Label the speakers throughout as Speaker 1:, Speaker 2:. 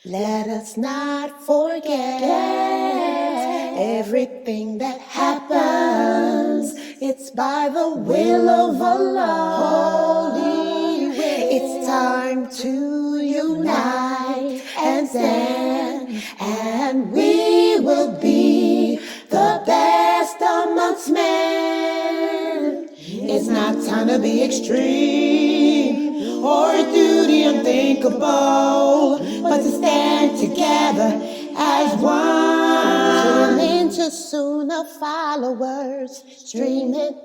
Speaker 1: Let us not forget everything that happens. It's by the will of Allah. Holy will. It's time to unite and stand, and we will be the best amongst men. It's not time to be extreme or duty unthinkable, but to stand together as one. Tune into Sunnahfollowers, streaming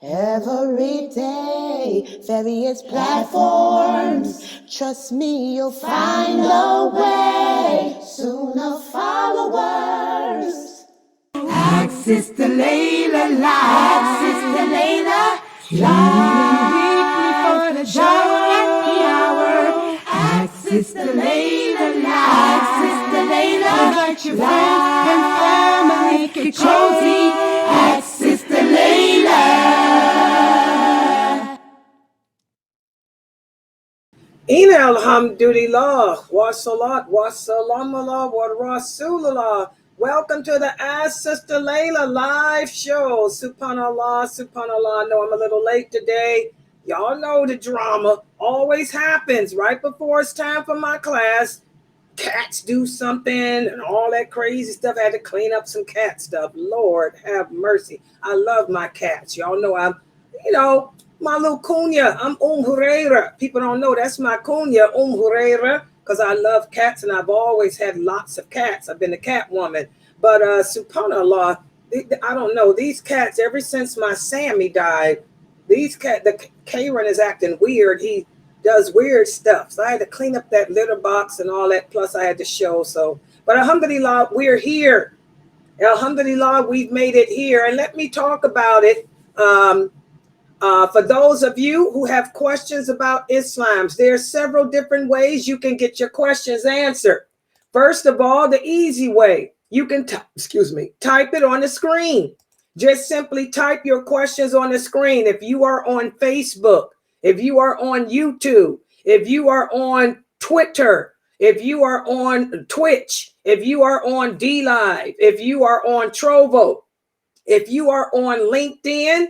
Speaker 1: every day, various platforms. Trust me, you'll find a way. Sunnahfollowers.
Speaker 2: Ask Sister Laila live. Ask Sister Laila live. Weekly for the show at the hour. Ask Sister Laila live. Ask Sister Laila. Invite your friends and family. Get cozy. Ask Sister Laila.
Speaker 3: Ina alhamdulillah, wa salat, wa salam Allah, wa rasulullah. Welcome to the Ask Sister Laila live show. Subhanallah, subhanallah. I know I'm a little late today. Y'all know the drama always happens right before it's time for my class. Cats do something and all that crazy stuff. I had to clean up some cat stuff. Lord have mercy. I love my cats. Y'all know I'm, my little kunya. I'm Huraira. People don't know that's my kunya, Huraira, because I love cats and I've always had lots of cats. I've been a cat woman. But subhanallah, I don't know. These cats, ever since my Sammy died, the Karen is acting weird. He does weird stuff. So I had to clean up that litter box and all that. Plus I had to show. But alhamdulillah, we're here. Alhamdulillah, we've made it here. And let me talk about it. For those of you who have questions about Islam, there are several different ways you can get your questions answered. First of all, the easy way, you can type it on the screen. Just simply type your questions on the screen. If you are on Facebook, if you are on YouTube, if you are on Twitter, if you are on Twitch, if you are on DLive, if you are on Trovo, if you are on LinkedIn,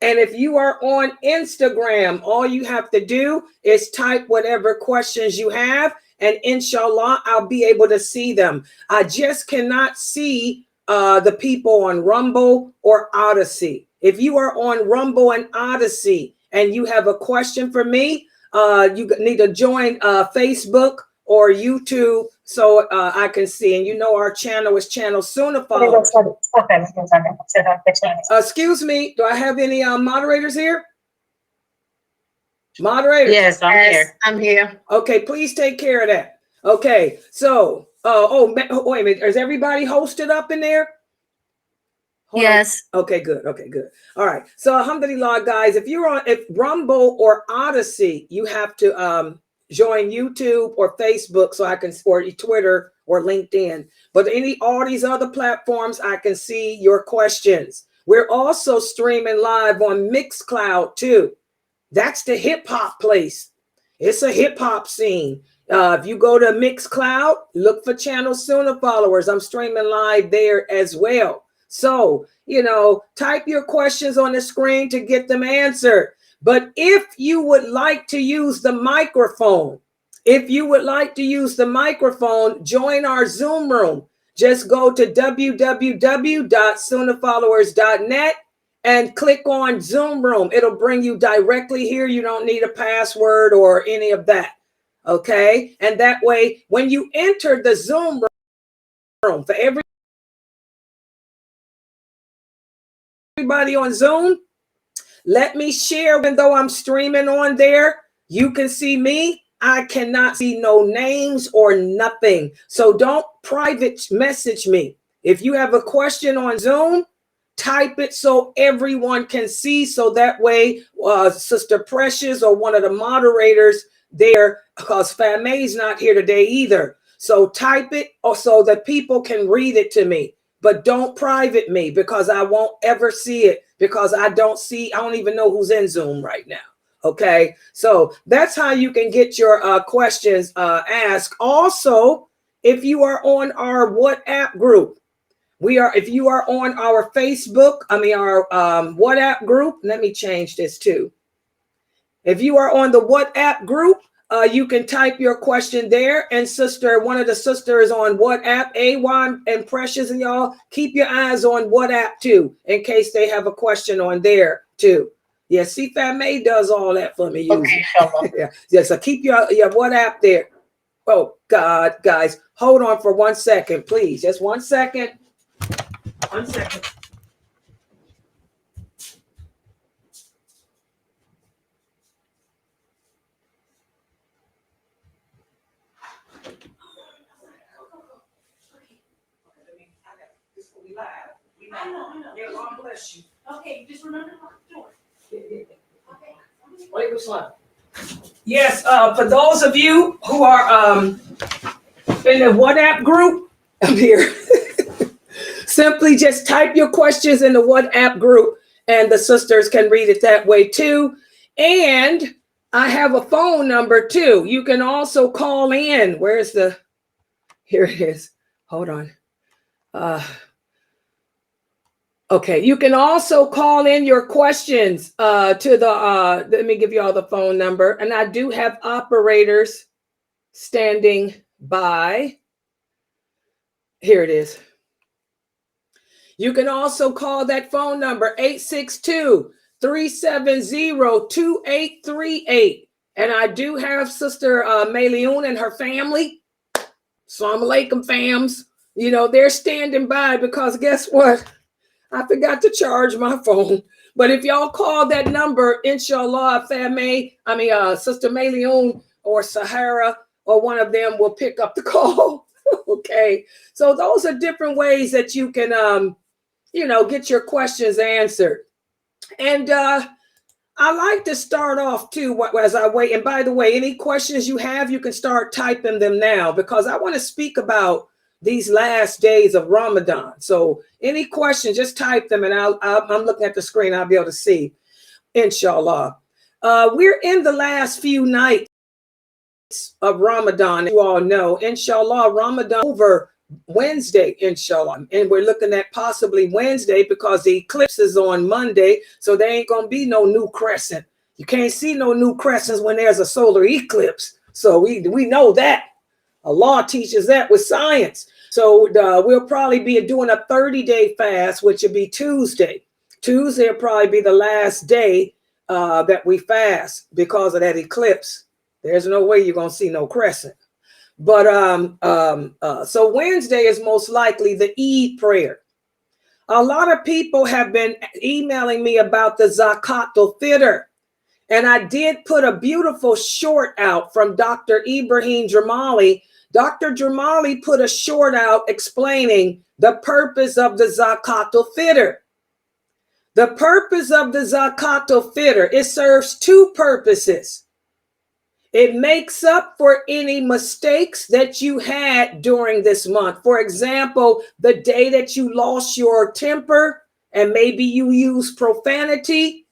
Speaker 3: and if you are on Instagram, all you have to do is type whatever questions you have, and inshallah, I'll be able to see them. I just cannot see the people on Rumble or Odyssey. If you are on Rumble and Odyssey and you have a question for me, you need to join Facebook or YouTube so I can see. And you know our channel is channel Sunnahfollowers. Excuse me, do I have any moderators here? Moderators?
Speaker 4: Yes, I'm here.
Speaker 3: Okay, please take care of that. Okay, so, wait a minute. Is everybody hosted up in there?
Speaker 4: Yes.
Speaker 3: Okay, good. All right. So alhamdulillah, guys, if Rumble or Odyssey, you have to join YouTube or Facebook so I can, or Twitter or LinkedIn. But all these other platforms, I can see your questions. We're also streaming live on Mixcloud too. That's the hip hop place. It's a hip hop scene. If you go to Mixcloud, look for channel Sunnahfollowers. I'm streaming live there as well. So, type your questions on the screen to get them answered. But if you would like to use the microphone, join our Zoom room. Just go to www.sunnahfollowers.net and click on Zoom room. It'll bring you directly here. You don't need a password or any of that. Okay. And that way, when you enter the Zoom room, for everybody on Zoom, let me share. Even though I'm streaming on there, you can see me. I cannot see no names or nothing. So don't private message me. If you have a question on Zoom, type it so everyone can see. So that way, Sister Precious or one of the moderators there, because Fame's not here today either. So type it so that people can read it to me. But don't private me, because I won't ever see it, because I don't even know who's in Zoom right now. Okay, so that's how you can get your questions asked. Also, if you are on our WhatsApp group, if you are on our Facebook, our WhatsApp group, let me change this too. If you are on the WhatsApp group, you can type your question there. And one of the sisters on WhatsApp, A1 and Precious, and y'all, keep your eyes on WhatsApp too, in case they have a question on there too. Yeah, see, May does all that for me.
Speaker 4: Okay,
Speaker 3: yeah, so keep your WhatsApp there. Oh, God, guys, hold on for 1 second, please. Just 1 second. 1 second. I know. Yeah, God bless you. Okay, just remember to lock the door. Okay. Wait, which one? Yes, for those of you who are in the WhatsApp group, I'm here. Simply just type your questions in the WhatsApp group, and the sisters can read it that way too. And I have a phone number too. You can also call in. Here it is. Hold on. Okay, you can also call in your questions to the, let me give you all the phone number. And I do have operators standing by. Here it is. You can also call that phone number, 862-370-2838. And I do have Sister Mayleon and her family. Assalamu alaikum, fams. You know, they're standing by because guess what? I forgot to charge my phone. But if y'all call that number, inshallah, Sister Mayleon or Sahara or one of them will pick up the call. Okay. So those are different ways that you can, get your questions answered. And I like to start off too as I wait. And by the way, any questions you have, you can start typing them now because I want to speak about these last days of Ramadan. So any questions, just type them and I'm looking at the screen. I'll be able to see, inshallah. We're in the last few nights of Ramadan. You all know, inshallah, Ramadan over Wednesday, inshallah. And we're looking at possibly Wednesday because the eclipse is on Monday. So there ain't going to be no new crescent. You can't see no new crescents when there's a solar eclipse. So we know that. Allah teaches that with science. So we'll probably be doing a 30-day fast, which would be Tuesday. Tuesday will probably be the last day that we fast because of that eclipse. There's no way you're going to see no crescent. But so Wednesday is most likely the Eid prayer. A lot of people have been emailing me about the ZakF Fitr. And I did put a beautiful short out from Dr. Ibrahim Jamali. Dr. Jamali put a short out explaining the purpose of the ZakF Fitr. The purpose of the ZakF Fitr, it serves two purposes. It makes up for any mistakes that you had during this month. For example, the day that you lost your temper and maybe you used profanity.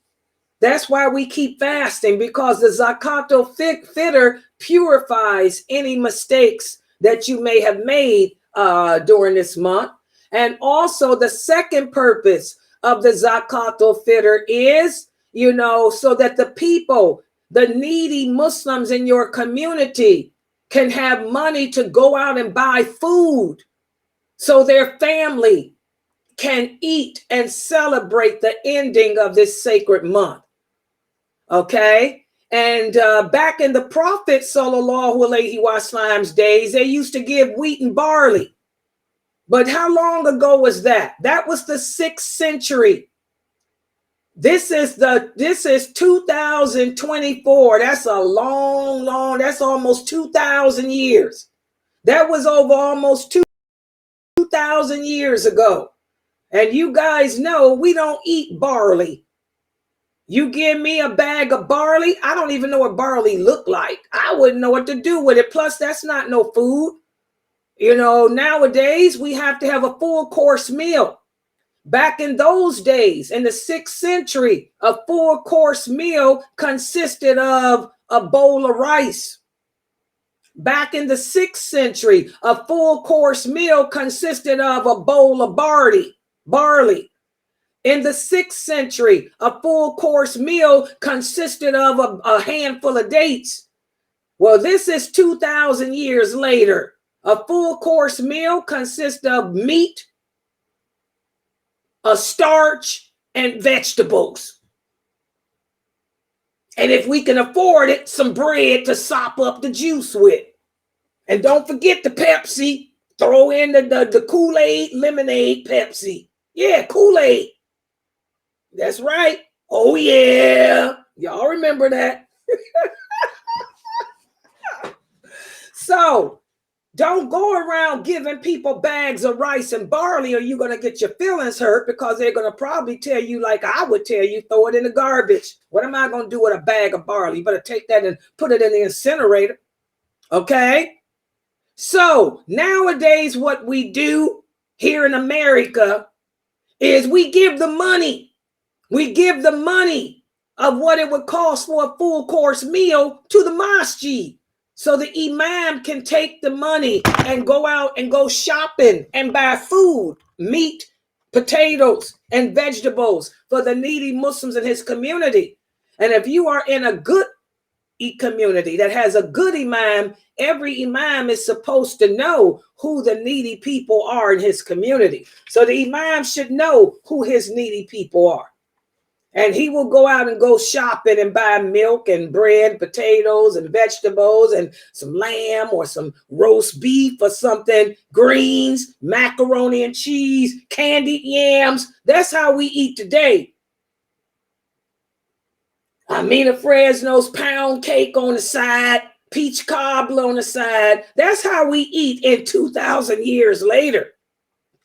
Speaker 3: That's why we keep fasting, because the ZakF Fitr purifies any mistakes that you may have made during this month. And also the second purpose of the ZakF Fitr is, so that the people, the needy Muslims in your community can have money to go out and buy food so their family can eat and celebrate the ending of this sacred month. Okay. And back in the Prophet sallallahu alaihi wasallam's days, they used to give wheat and barley. But how long ago was that? That was the 6th century. This is 2024. That's a long, that's almost 2,000 years. That was over almost 2,000 years ago. And you guys know we don't eat barley. You give me a bag of barley, I don't even know what barley look like. I wouldn't know what to do with it. Plus, that's not no food. Nowadays we have to have a full course meal. Back in those days, in the 6th century, a full-course meal consisted of a bowl of rice. Back in the 6th century, a full-course meal consisted of a bowl of barley. In the 6th century, a full-course meal consisted of a handful of dates. Well, this is 2,000 years later. A full-course meal consists of meat, a starch, and vegetables. And if we can afford it, some bread to sop up the juice with. And don't forget the Pepsi. Throw in the Kool-Aid, lemonade, Pepsi. Yeah, Kool-Aid. That's right. Oh, yeah. Y'all remember that. So, don't go around giving people bags of rice and barley or you're going to get your feelings hurt because they're going to probably tell you, like I would tell you, throw it in the garbage. What am I going to do with a bag of barley? You better take that and put it in the incinerator. Okay? So nowadays, what we do here in America is we give the money. We give the money of what it would cost for a full course meal to the masjid. So the imam can take the money and go out and go shopping and buy food, meat, potatoes, and vegetables for the needy Muslims in his community. And if you are in a good community that has a good imam, every imam is supposed to know who the needy people are in his community. So the imam should know who his needy people are. And he will go out and go shopping and buy milk and bread, potatoes and vegetables and some lamb or some roast beef or something, greens, macaroni and cheese, candied yams. That's how we eat today. Amina Fresno's pound cake on the side, peach cobbler on the side. That's how we eat in 2,000 years later.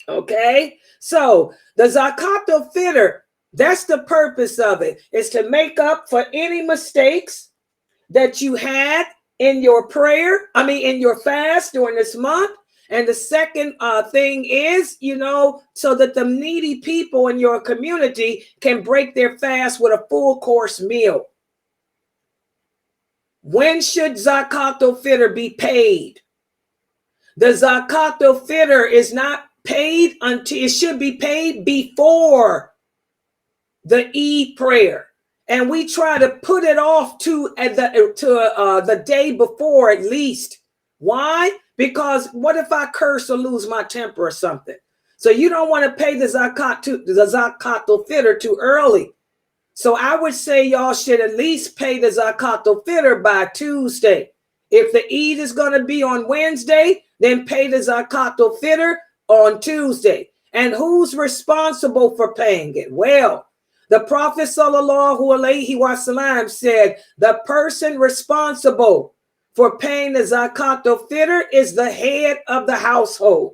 Speaker 3: Okay? So the Zakat al-Fitr, that's the purpose of it, is to make up for any mistakes that you had in your in your fast during this month. And the second thing is, so that the needy people in your community can break their fast with a full course meal. When should Zakat al-Fitr be paid? The Zakat al-Fitr is not paid until it should be paid before the Eid prayer, and we try to put it off to the day before at least. Why? Because what if I curse or lose my temper or something? So you don't want to pay the Zakat al-Fitr too early. So I would say y'all should at least pay the Zakat al-Fitr by Tuesday. If the Eid is going to be on Wednesday, then pay the Zakat al-Fitr on Tuesday. And who's responsible for paying it? Well, the Prophet sallallahu alaihi wasallam said the person responsible for paying the Zakat al-Fitr is the head of the household.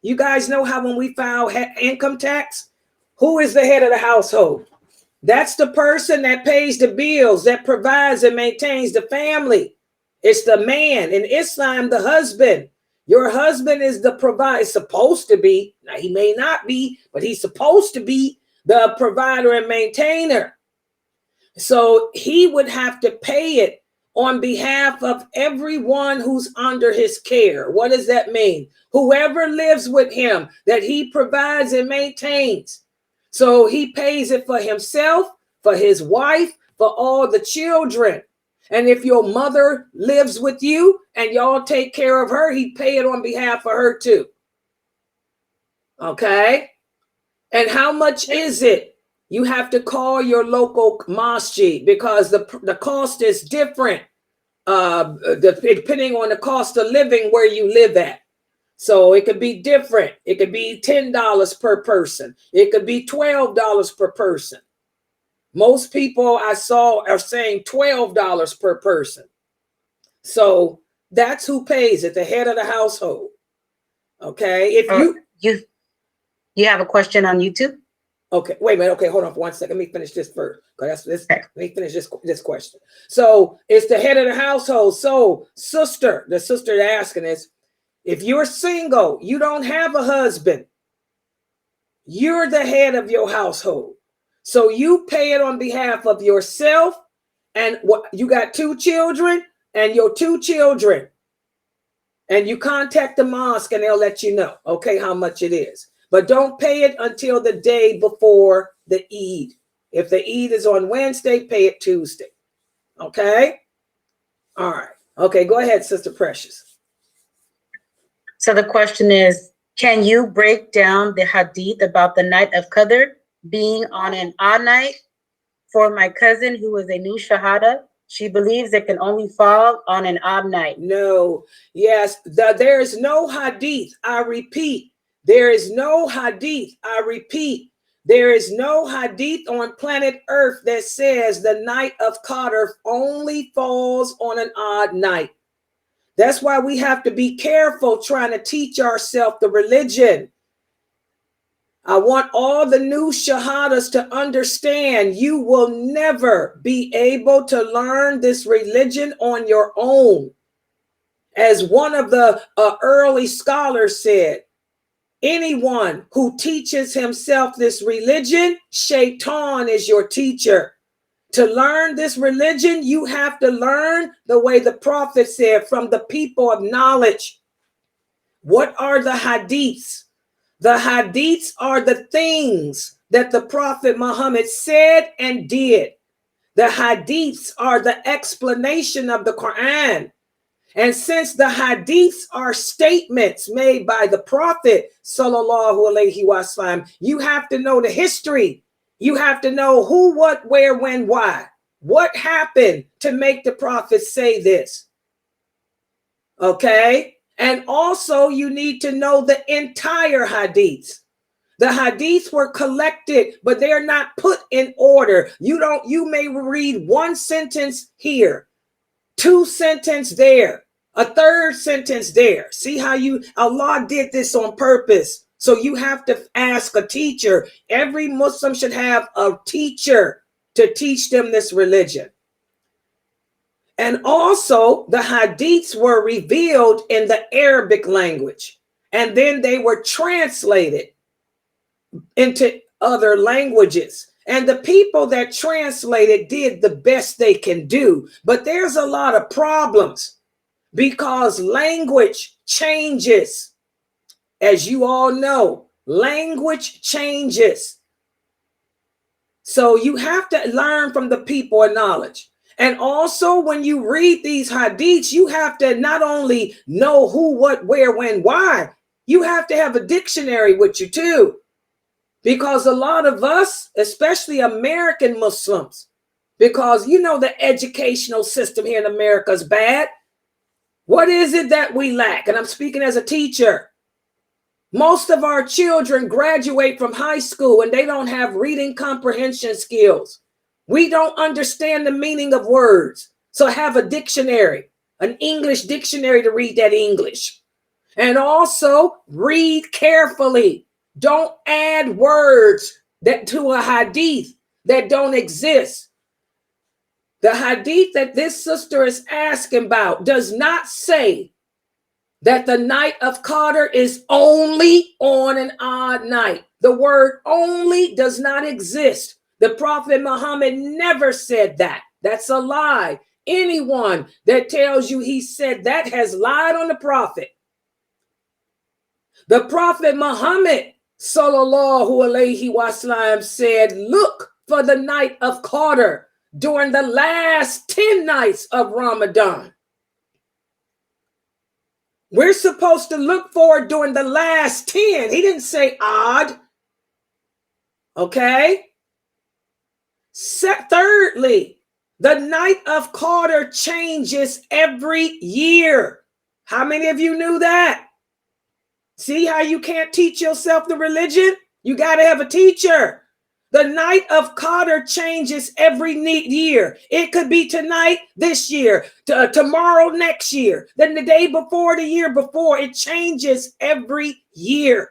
Speaker 3: You guys know how when we file income tax, who is the head of the household? That's the person that pays the bills, that provides and maintains the family. It's the man. In Islam, the husband. Your husband is the provider, supposed to be. Now, he may not be, but he's supposed to be the provider and maintainer. So he would have to pay it on behalf of everyone who's under his care. What does that mean? Whoever lives with him, that he provides and maintains. So he pays it for himself, for his wife, for all the children. And if your mother lives with you and y'all take care of her, he pay it on behalf of her too. Okay? And how much is it? You have to call your local masjid because the cost is different depending on the cost of living where you live at. So it could be different. It could be $10 per person. It could be $12 per person. Most people I saw are saying $12 per person. So that's who pays it, the head of the household. Okay. If
Speaker 4: you have a question on YouTube?
Speaker 3: Okay, wait a minute. Okay, hold on for 1 second. Let me finish this first. Let me finish this question. So it's the head of the household. So the sister asking is, if you're single, you don't have a husband, You're the head of your household. So you pay it on behalf of yourself, and what you got 2 children and your 2 children. And you contact the mosque and they'll let you know, okay, how much it is. But don't pay it until the day before the Eid. If the Eid is on Wednesday, pay it Tuesday. Okay? All right. Okay, go ahead, Sister Precious.
Speaker 4: So the question is, can you break down the hadith about the night of Qadr being on an odd night? For my cousin who is a new shahada, she believes it can only fall on an odd night.
Speaker 3: No. Yes, there is no hadith. I repeat, there is no hadith. I repeat, there is no hadith on planet Earth that says the night of Qadr only falls on an odd night. That's why we have to be careful trying to teach ourselves the religion. I want all the new shahadas to understand you will never be able to learn this religion on your own. As one of the early scholars said, anyone who teaches himself this religion, Shaitan is your teacher. To learn this religion, you have to learn the way the Prophet said, from the people of knowledge. What are the hadiths? The hadiths are the things that the Prophet Muhammad said and did. The hadiths are the explanation of the Quran. And since the hadiths are statements made by the Prophet, sallallahu alaihi wasallam, you have to know the history. You have to know who, what, where, when, why. What happened to make the Prophet say this? Okay? And also you need to know the entire hadiths. The hadiths were collected, but they're not put in order. You may read one sentence here, 2 sentences there, a 3rd sentence there. See how Allah did this on purpose. So you have to ask a teacher. Every Muslim should have a teacher to teach them this religion. And also the hadiths were revealed in the Arabic language, and then they were translated into other languages. And the people that translated did the best they can do. But there's a lot of problems because language changes. As you all know, language changes. So you have to learn from the people of knowledge. And also when you read these hadiths, you have to not only know who, what, where, when, why, you have to have a dictionary with you too. Because a lot of us, especially American Muslims, because you know the educational system here in America is bad. What is it that we lack? And I'm speaking as a teacher. Most of our children graduate from high school and they don't have reading comprehension skills. We don't understand the meaning of words. So have a dictionary, an English dictionary to read that English. And also read carefully. Don't add words to a hadith that don't exist. The hadith that this sister is asking about does not say that the night of Qadr is only on an odd night. The word only does not exist. The Prophet Muhammad never said that. That's a lie. Anyone that tells you he said that has lied on the Prophet. The Prophet Muhammad sallallahu alaihi wasallam said, look for the night of Qadr during the last 10 nights of Ramadan. We're supposed to look for it during the last 10. He didn't say odd. Okay. Thirdly, the night of Qadr changes every year. How many of you knew that? See how you can't teach yourself the religion? You got to have a teacher. The night of Qadr changes every year. It could be tonight, this year, tomorrow, next year, then the day before, the year before. It changes every year.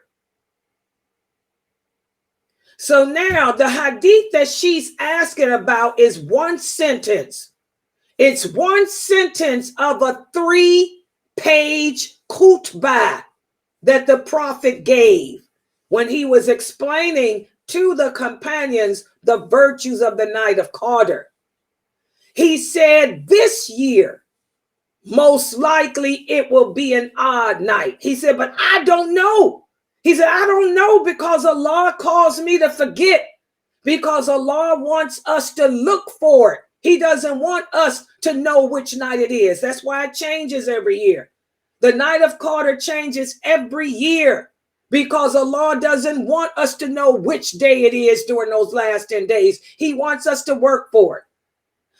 Speaker 3: So now the hadith that she's asking about is one sentence. It's one sentence of a 3-page khutbah that the Prophet gave. when he was explaining to the companions the virtues of the Night of Qadr. He said this year, most likely it will be an odd night. He said, but I don't know. He said, I don't know because Allah caused me to forget, because Allah wants us to look for it. He doesn't want us to know which night it is. That's why it changes every year. The Night of Qadr changes every year because Allah doesn't want us to know which day it is during those last 10 days. He wants us to work for it.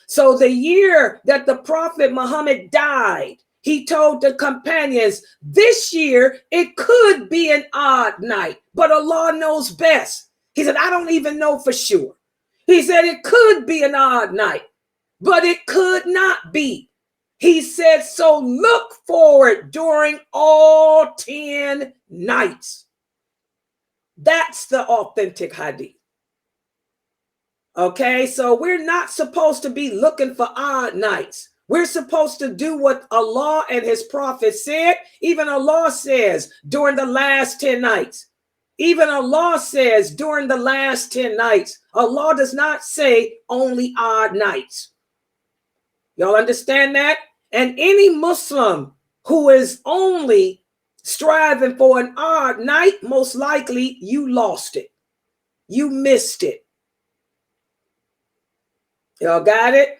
Speaker 3: So the year that the Prophet Muhammad died, he told the companions, this year it could be an odd night, but Allah knows best. He said, I don't even know for sure. He said it could be an odd night, but it could not be. He said, so look for it during all 10 nights. That's the authentic hadith. Okay, so we're not supposed to be looking for odd nights. We're supposed to do what Allah and his prophet said. Even Allah says during the last 10 nights. Even Allah says during the last 10 nights. Allah does not say only odd nights. Y'all understand that? And any Muslim who is only striving for an odd night, most likely you lost it. You missed it. Y'all got it?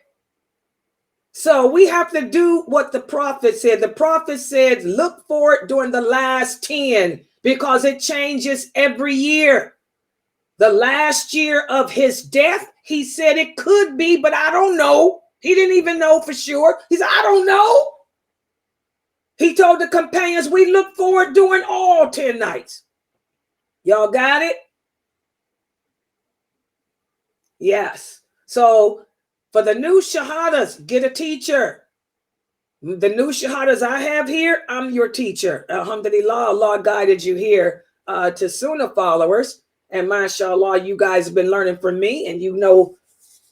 Speaker 3: So we have to do what the prophet said. The prophet said, look for it during the last 10 because it changes every year. The last year of his death, he said it could be, but I don't know. He didn't even know for sure. He said, I don't know. He told the companions, we look for it during all 10 nights. Y'all got it? Yes. So for the new shahadas, get a teacher. The new shahadas I have here, I'm your teacher. Alhamdulillah, Allah guided you here to Sunnah followers. And mashallah, you guys have been learning from me and you know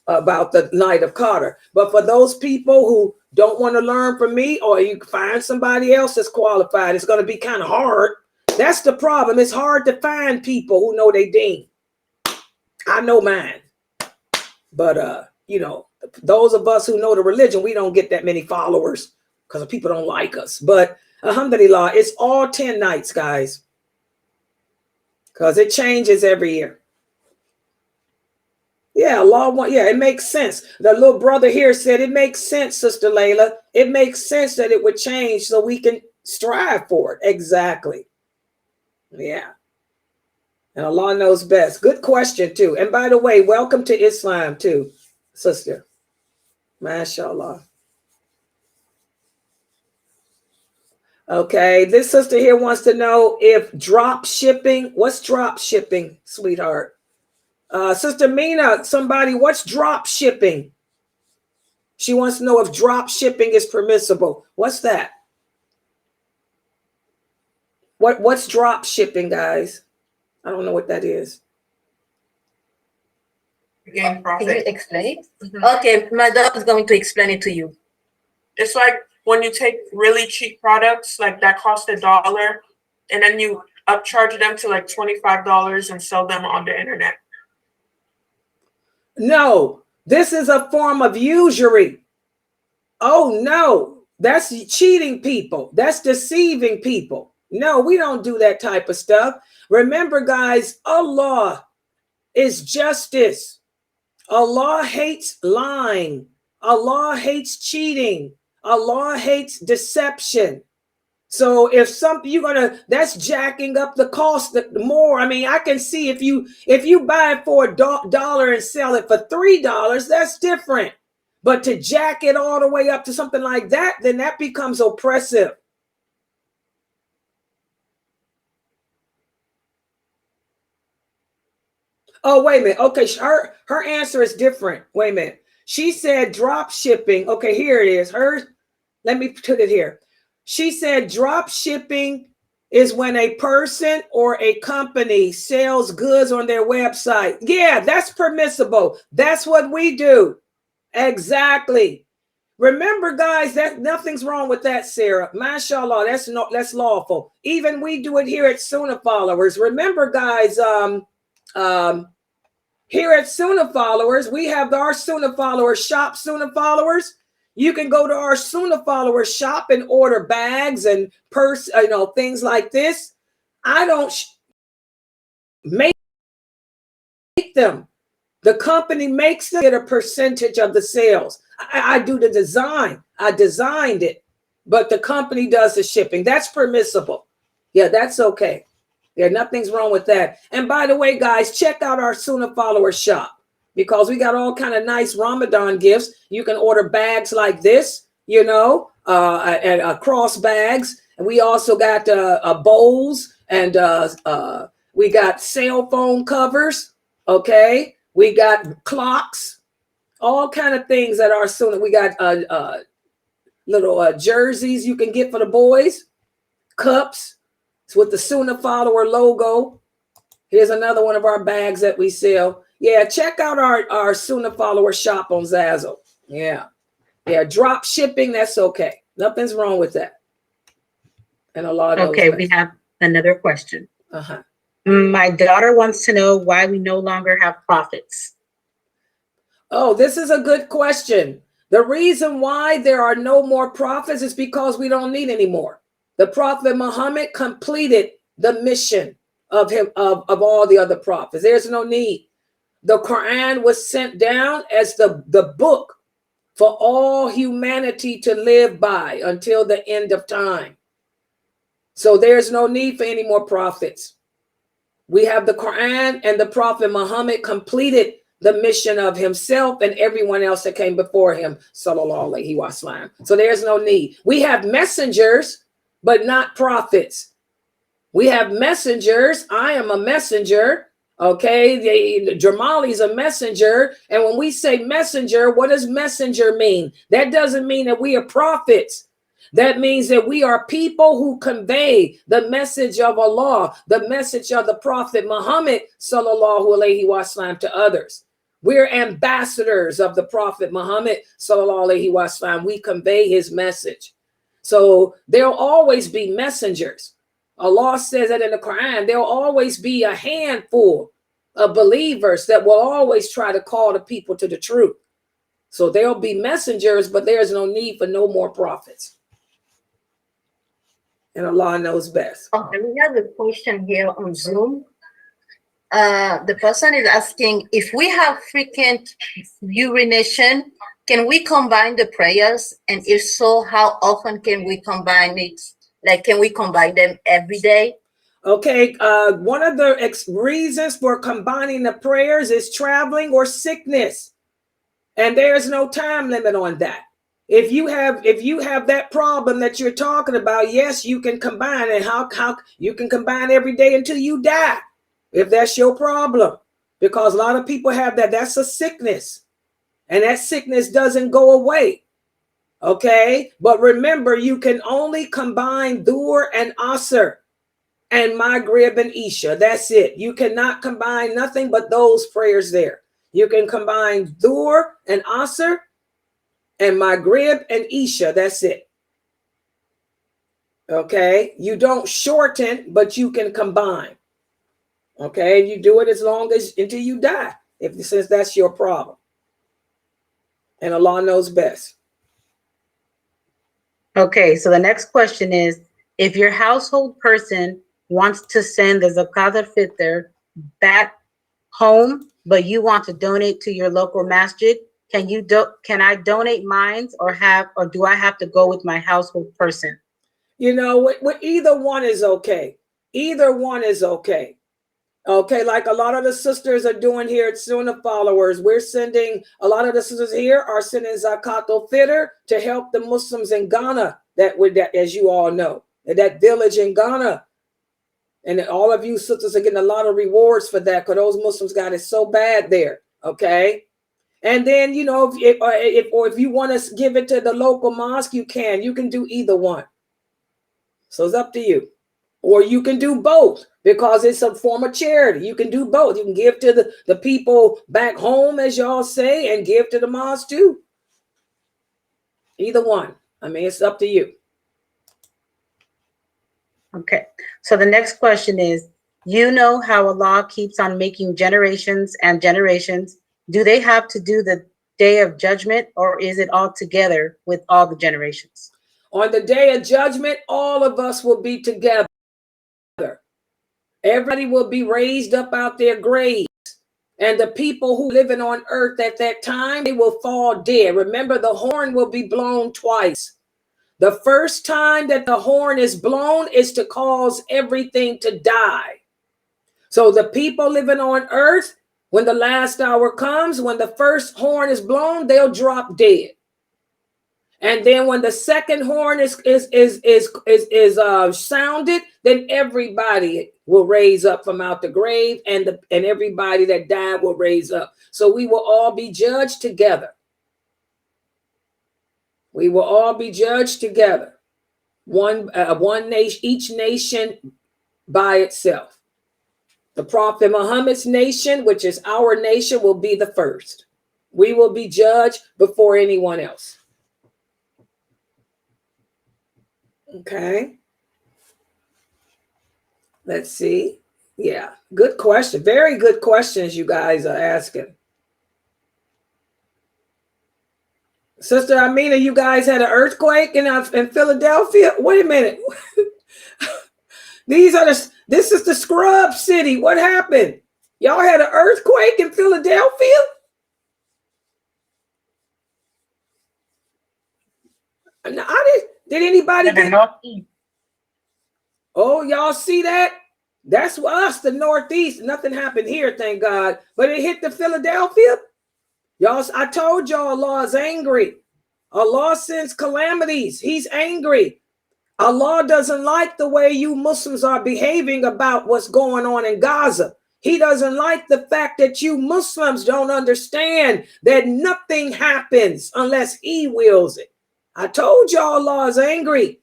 Speaker 3: about the Night of Qadr. But for those people who don't want to learn from me, or you find somebody else that's qualified, it's going to be kind of hard. That's the problem. It's hard to find people who know they deen. I know mine. But, you know, those of us who know the religion, we don't get that many followers because people don't like us. But alhamdulillah, it's all 10 nights, guys, because it changes every year. Yeah, Allah, yeah, it makes sense. The little brother here said it makes sense, Sister Laila. It makes sense that it would change so we can strive for it. Exactly. Yeah. And Allah knows best. Good question, too. And by the way, welcome to Islam, too, sister. MashaAllah. Okay, this sister here wants to know if drop shipping, what's drop shipping, sweetheart? Sister Mina, somebody, what's drop shipping? She wants to know if drop shipping is permissible. What's that? What's drop shipping, guys? I don't know what that is.
Speaker 5: Can you explain it?
Speaker 4: Okay, Madam is going to explain it to you.
Speaker 5: It's like when you take really cheap products, like that cost $1, and then you upcharge them to like $25 and sell them on the internet.
Speaker 3: No, this is a form of usury. Oh, no, that's cheating people. That's deceiving people. No, we don't do that type of stuff. Remember, guys, Allah is justice. Allah hates lying. Allah hates cheating. Allah hates deception. So if something that's jacking up the cost more. I mean, I can see if you buy it for $1 and sell it for $3, that's different. But to jack it all the way up to something like that, then that becomes oppressive. Oh, wait a minute. Okay, her answer is different. Wait a minute. She said drop shipping. Okay, here it is. Let me put it here. She said drop shipping is when a person or a company sells goods on their website. Yeah, that's permissible. That's what we do. Exactly. Remember, guys, that nothing's wrong with that, Sarah. Mashallah, that's lawful. Even we do it here at Sunnah Followers. Remember, guys, here at Sunnah Followers, we have our Sunnah Followers shop, Sunnah Followers. You can go to our Sunnah Followers shop and order bags and purse, things like this. I don't make them. The company makes them, get a percentage of the sales. I do the design. I designed it, but the company does the shipping. That's permissible. Yeah, that's okay. Yeah, nothing's wrong with that. And by the way, guys, check out our Sunnah Followers shop because we got all kind of nice Ramadan gifts. You can order bags like this, and cross bags. And we also got bowls, and we got cell phone covers. Okay. We got clocks, all kind of things that are Sunnah. We got little jerseys you can get for the boys, cups with the Sunnah Follower logo. Here's another one of our bags that we sell. Yeah, check out our Sunnah Follower shop on Zazzle. Yeah, drop shipping, that's okay. Nothing's wrong with that. And a lot of
Speaker 4: okay, we have another question.
Speaker 3: Uh-huh.
Speaker 4: My daughter wants to know why we no longer have prophets.
Speaker 3: Oh, this is a good question. The reason why there are no more prophets is because we don't need any more. The Prophet Muhammad completed the mission of him, of all the other prophets. There's no need. The Quran was sent down as the book for all humanity to live by until the end of time. So there's no need for any more prophets. We have the Quran, and the Prophet Muhammad completed the mission of himself and everyone else that came before him. Sallallahu alaihi wasallam. So there's no need. We have messengers, but not prophets. We have messengers. I am a messenger. Okay. Jamali's a messenger. And when we say messenger, what does messenger mean? That doesn't mean that we are prophets. That means that we are people who convey the message of Allah, the message of the Prophet Muhammad sallallahu alaihi wasallam to others. We're ambassadors of the Prophet Muhammad sallallahu alaihi wasallam. We convey his message. So there'll always be messengers. Allah says that in the Quran. There'll always be a handful of believers that will always try to call the people to the truth. So there'll be messengers, but there's no need for no more prophets. And Allah knows best.
Speaker 6: Okay, we have a question here on Zoom. The person is asking, if we have frequent urination, can we combine the prayers? And if so, how often can we combine it? Like, can we combine them every day?
Speaker 3: Okay, one of the reasons for combining the prayers is traveling or sickness. And there's no time limit on that. If you have that problem that you're talking about, yes, you can combine. And how you can combine every day until you die, if that's your problem, because a lot of people have that. That's a sickness, and that sickness doesn't go away. Okay, but remember, you can only combine Dhuhr and Asr and Maghrib and Isha. That's it. You cannot combine nothing but those prayers there. You can combine Dhuhr and Asr and Maghrib and Isha. That's it. Okay. You don't shorten, but you can combine. Okay. You do it as long as until you die, since that's your problem. And Allah knows best.
Speaker 4: Okay. So the next question is, if your household person wants to send the Zakat al-Fitr back home, but you want to donate to your local masjid, can I donate mine, or do I have to go with my household person?
Speaker 3: Either one is okay. Either one is okay. Okay, like a lot of the sisters are doing here at Sunnah Followers. A lot of the sisters here are sending Zakat al-Fitr to help the Muslims in Ghana, that as you all know, that village in Ghana. And all of you sisters are getting a lot of rewards for that, because those Muslims got it so bad there. Okay. And then, if you want to give it to the local mosque, you can do either one. So it's up to you. Or you can do both, because it's a form of charity. You can do both. You can give to the people back home, as y'all say, and give to the mosque too. Either one. I mean, it's up to you.
Speaker 4: Okay. So the next question is, you know how Allah keeps on making generations and generations. Do they have to do the day of judgment, or is it all together with all the generations?
Speaker 3: On the day of judgment, all of us will be together. Everybody will be raised up out their graves. And the people who living on earth at that time, they will fall dead. Remember, the horn will be blown twice. The first time that the horn is blown is to cause everything to die. So the people living on earth, when the last hour comes, when the first horn is blown, they'll drop dead. And then when the second horn is sounded, then everybody will raise up from out the grave, and everybody that died will raise up. So we will all be judged together. We will all be judged together. One nation, each nation by itself. The Prophet Muhammad's nation, which is our nation, will be the first. We will be judged before anyone else. Okay. Let's see. Yeah, good question. Very good questions you guys are asking. Sister Amina, you guys had an earthquake in Philadelphia? Wait a minute. This is the scrub city. What happened? Y'all had an earthquake in Philadelphia? Did anybody get? Oh, y'all see that? That's us, the Northeast. Nothing happened here, thank God. But it hit the Philadelphia. Y'all, I told y'all Allah is angry. Allah sends calamities. He's angry. Allah doesn't like the way you Muslims are behaving about what's going on in Gaza. He doesn't like the fact that you Muslims don't understand that nothing happens unless he wills it. I told y'all Allah is angry.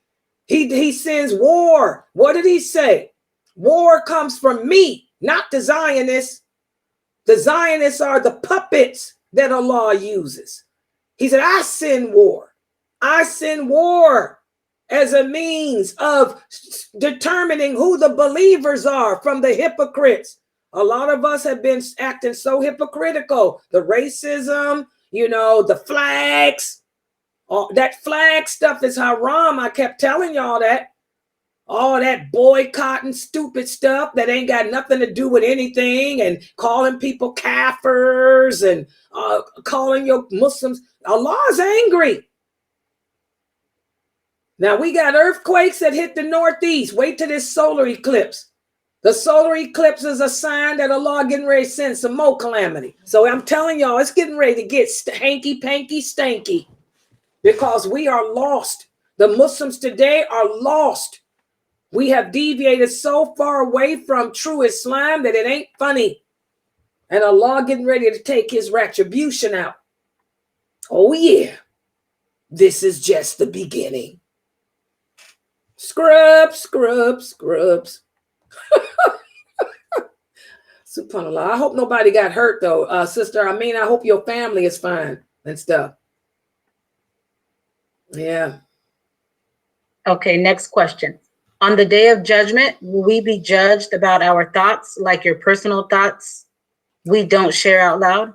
Speaker 3: He sends war. What did he say? War comes from me, not the Zionists. The Zionists are the puppets that Allah uses. He said, I send war. I send war as a means of determining who the believers are from the hypocrites. A lot of us have been acting so hypocritical. The racism, the flags. All that flag stuff is haram. I kept telling y'all that. All that boycotting stupid stuff that ain't got nothing to do with anything, and calling people kafirs and calling your Muslims. Allah is angry. Now we got earthquakes that hit the Northeast. Wait till this solar eclipse. The solar eclipse is a sign that Allah getting ready to send some more calamity. So I'm telling y'all, it's getting ready to get hanky, panky, stanky. Because we are lost. The Muslims today are lost. We have deviated so far away from true Islam that it ain't funny. And Allah getting ready to take his retribution out. Oh yeah. This is just the beginning. Scrubs, scrubs, scrubs. SubhanAllah. I hope nobody got hurt though. Sister, I hope your family is fine and stuff. Yeah.
Speaker 4: Okay, next question. On the day of judgment, will we be judged about our thoughts, like your personal thoughts we don't share out loud?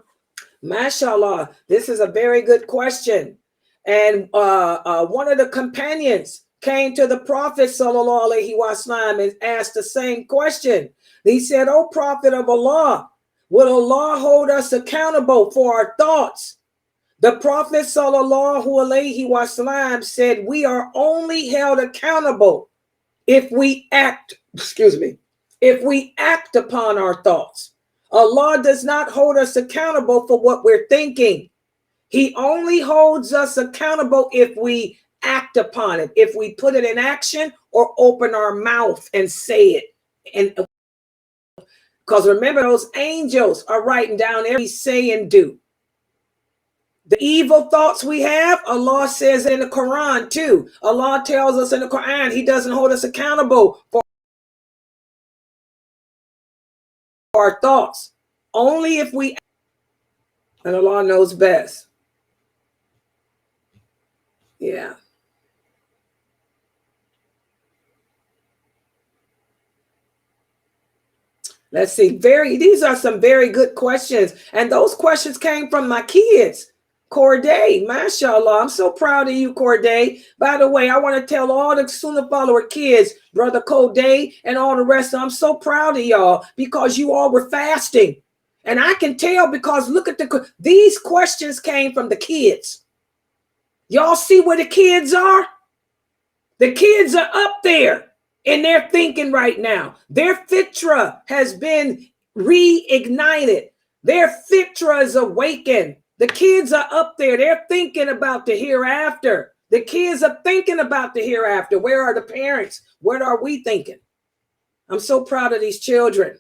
Speaker 3: MashaAllah, this is a very good question. And one of the companions came to the Prophet sallallahu alaihi wasallam and asked the same question. He said, "O Prophet of Allah, will Allah hold us accountable for our thoughts?" The Prophet sallallahu alaihi wasallam said, "We are only held accountable if we act, if we act upon our thoughts. Allah does not hold us accountable for what we're thinking. He only holds us accountable if we act upon it, if we put it in action or open our mouth and say it. And because remember, those angels are writing down every say and do. The evil thoughts we have, Allah says in the Quran too. Allah tells us in the Quran, he doesn't hold us accountable for our thoughts. Only if we act. And Allah knows best. Yeah. Let's see. These are some very good questions. And those questions came from my kids. Corday, mashallah. I'm so proud of you, Corday. By the way, I want to tell all the Sunnah follower kids, Brother Corday, and all the rest, I'm so proud of y'all because you all were fasting. And I can tell because look at these questions came from the kids. Y'all see where the kids are? The kids are up there and they're thinking right now. Their fitra has been reignited. Their fitra is awakened. The kids are up there. They're thinking about the hereafter. The kids are thinking about the hereafter. Where are the parents? What are we thinking? I'm so proud of these children.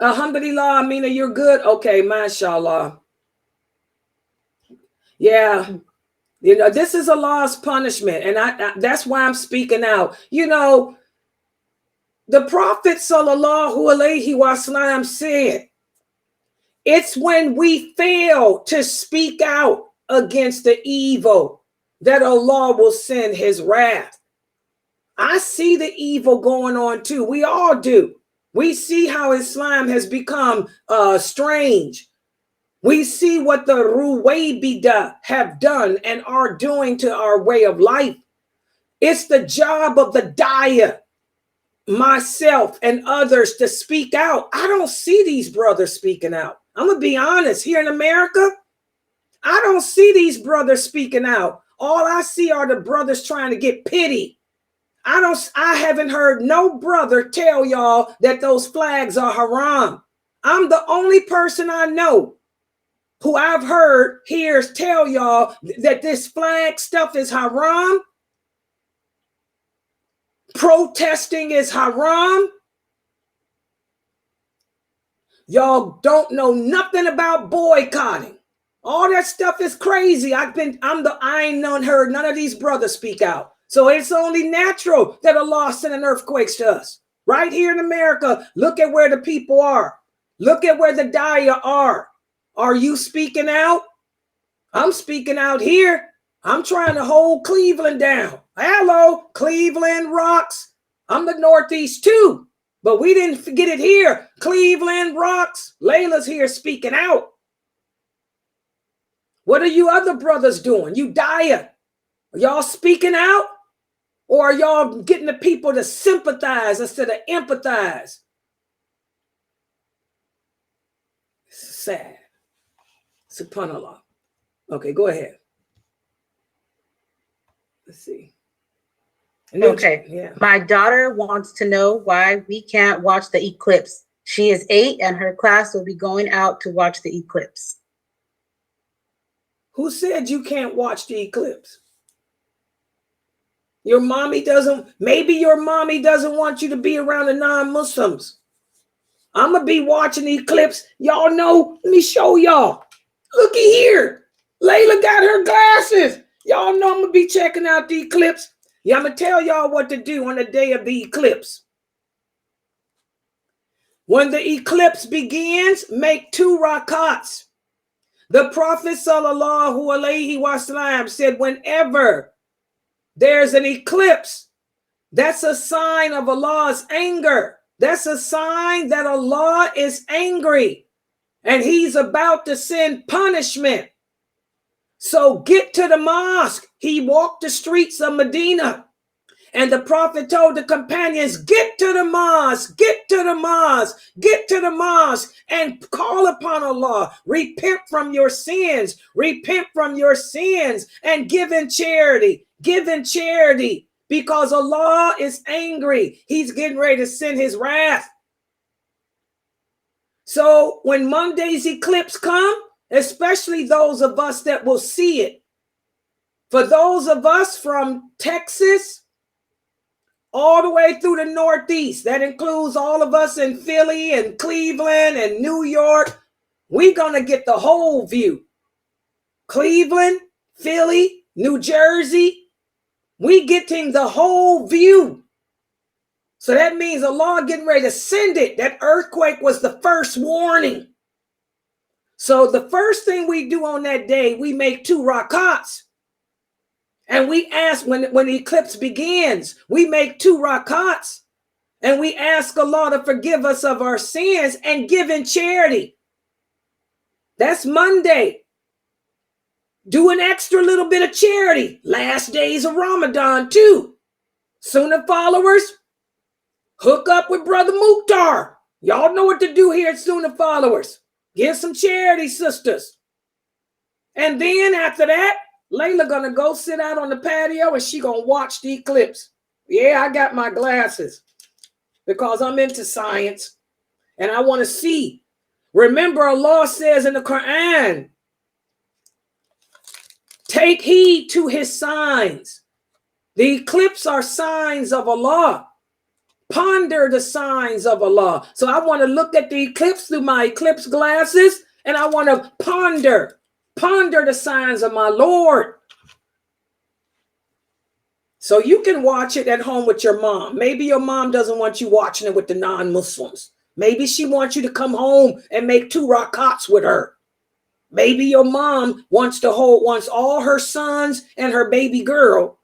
Speaker 3: Alhamdulillah, Amina, you're good. Okay, mashallah. Yeah. You know, this is Allah's punishment. And I that's why I'm speaking out. You know, the Prophet sallallahu alaihi wasallam said, it's when we fail to speak out against the evil that Allah will send his wrath. I see the evil going on too. We all do. We see how Islam has become strange. We see what the Ruwaybida have done and are doing to our way of life. It's the job of the daya, myself and others, to speak out. I don't see these brothers speaking out. I'm going to be honest. Here in America, I don't see these brothers speaking out. All I see are the brothers trying to get pity. I haven't heard no brother tell y'all that those flags are haram. I'm the only person I know who I've heard here tell y'all that this flag stuff is haram. Protesting is haram. Y'all don't know nothing about boycotting. All that stuff is crazy. I ain't heard none of these brothers speak out. So it's only natural that Allah sent an earthquake to us. Right here in America, look at where the people are. Look at where the daya are. Are you speaking out? I'm speaking out here. I'm trying to hold Cleveland down. Hello, Cleveland rocks. I'm the Northeast too, but we didn't forget it here. Cleveland rocks. Laila's here speaking out. What are you other brothers doing? You daya. Are y'all speaking out? Or are y'all getting the people to sympathize instead of empathize? Sad. Subhanallah. Okay, go ahead. Let's see.
Speaker 4: Okay.
Speaker 3: Yeah.
Speaker 4: My daughter wants to know why we can't watch the eclipse. She is 8 and her class will be going out to watch the eclipse.
Speaker 3: Who said you can't watch the eclipse? Your mommy doesn't, maybe your mommy doesn't want you to be around the non-Muslims. I'm going to be watching the eclipse. Y'all know, let me show y'all. Looky here. Layla got her glasses. Y'all know I'm going to be checking out the eclipse. Yeah, I'm going to tell y'all what to do on the day of the eclipse. When the eclipse begins, make 2 rakats. The Prophet sallallahu alaihi wasallam said, whenever there's an eclipse, that's a sign of Allah's anger. That's a sign that Allah is angry and he's about to send punishment. So get to the mosque. He walked the streets of Medina and the Prophet told the companions, get to the mosque, get to the mosque, get to the mosque and call upon Allah. Repent from your sins, repent from your sins and give in charity. Give in charity because Allah is angry. He's getting ready to send his wrath. So when Monday's eclipse come, especially those of us that will see it, for those of us from Texas all the way through the Northeast, that includes all of us in Philly and Cleveland and New York, we're going to get the whole view. Cleveland, Philly, New Jersey, we getting the whole view. So that means Allah getting ready to send it. That earthquake was the first warning. So the first thing we do on that day, we make 2 rakats. And we ask, when the eclipse begins, we make 2 rakats. And we ask Allah to forgive us of our sins and give in charity. That's Monday. Do an extra little bit of charity. Last days of Ramadan too. Sunnah followers, hook up with Brother Mukhtar. Y'all know what to do here at Sunnah Followers. Give some charity, sisters. And then after that, Layla gonna go sit out on the patio and she gonna watch the eclipse. Yeah, I got my glasses because I'm into science and I want to see. Remember, Allah says in the Quran, take heed to his signs. The eclipse are signs of Allah. Ponder the signs of Allah. So I want to look at the eclipse through my eclipse glasses and I want to ponder the signs of my Lord. So you can watch it at home with your mom. Maybe your mom doesn't want you watching it with the non-Muslims. Maybe she wants you to come home and make 2 rakats with her. Maybe your mom wants all her sons and her baby girl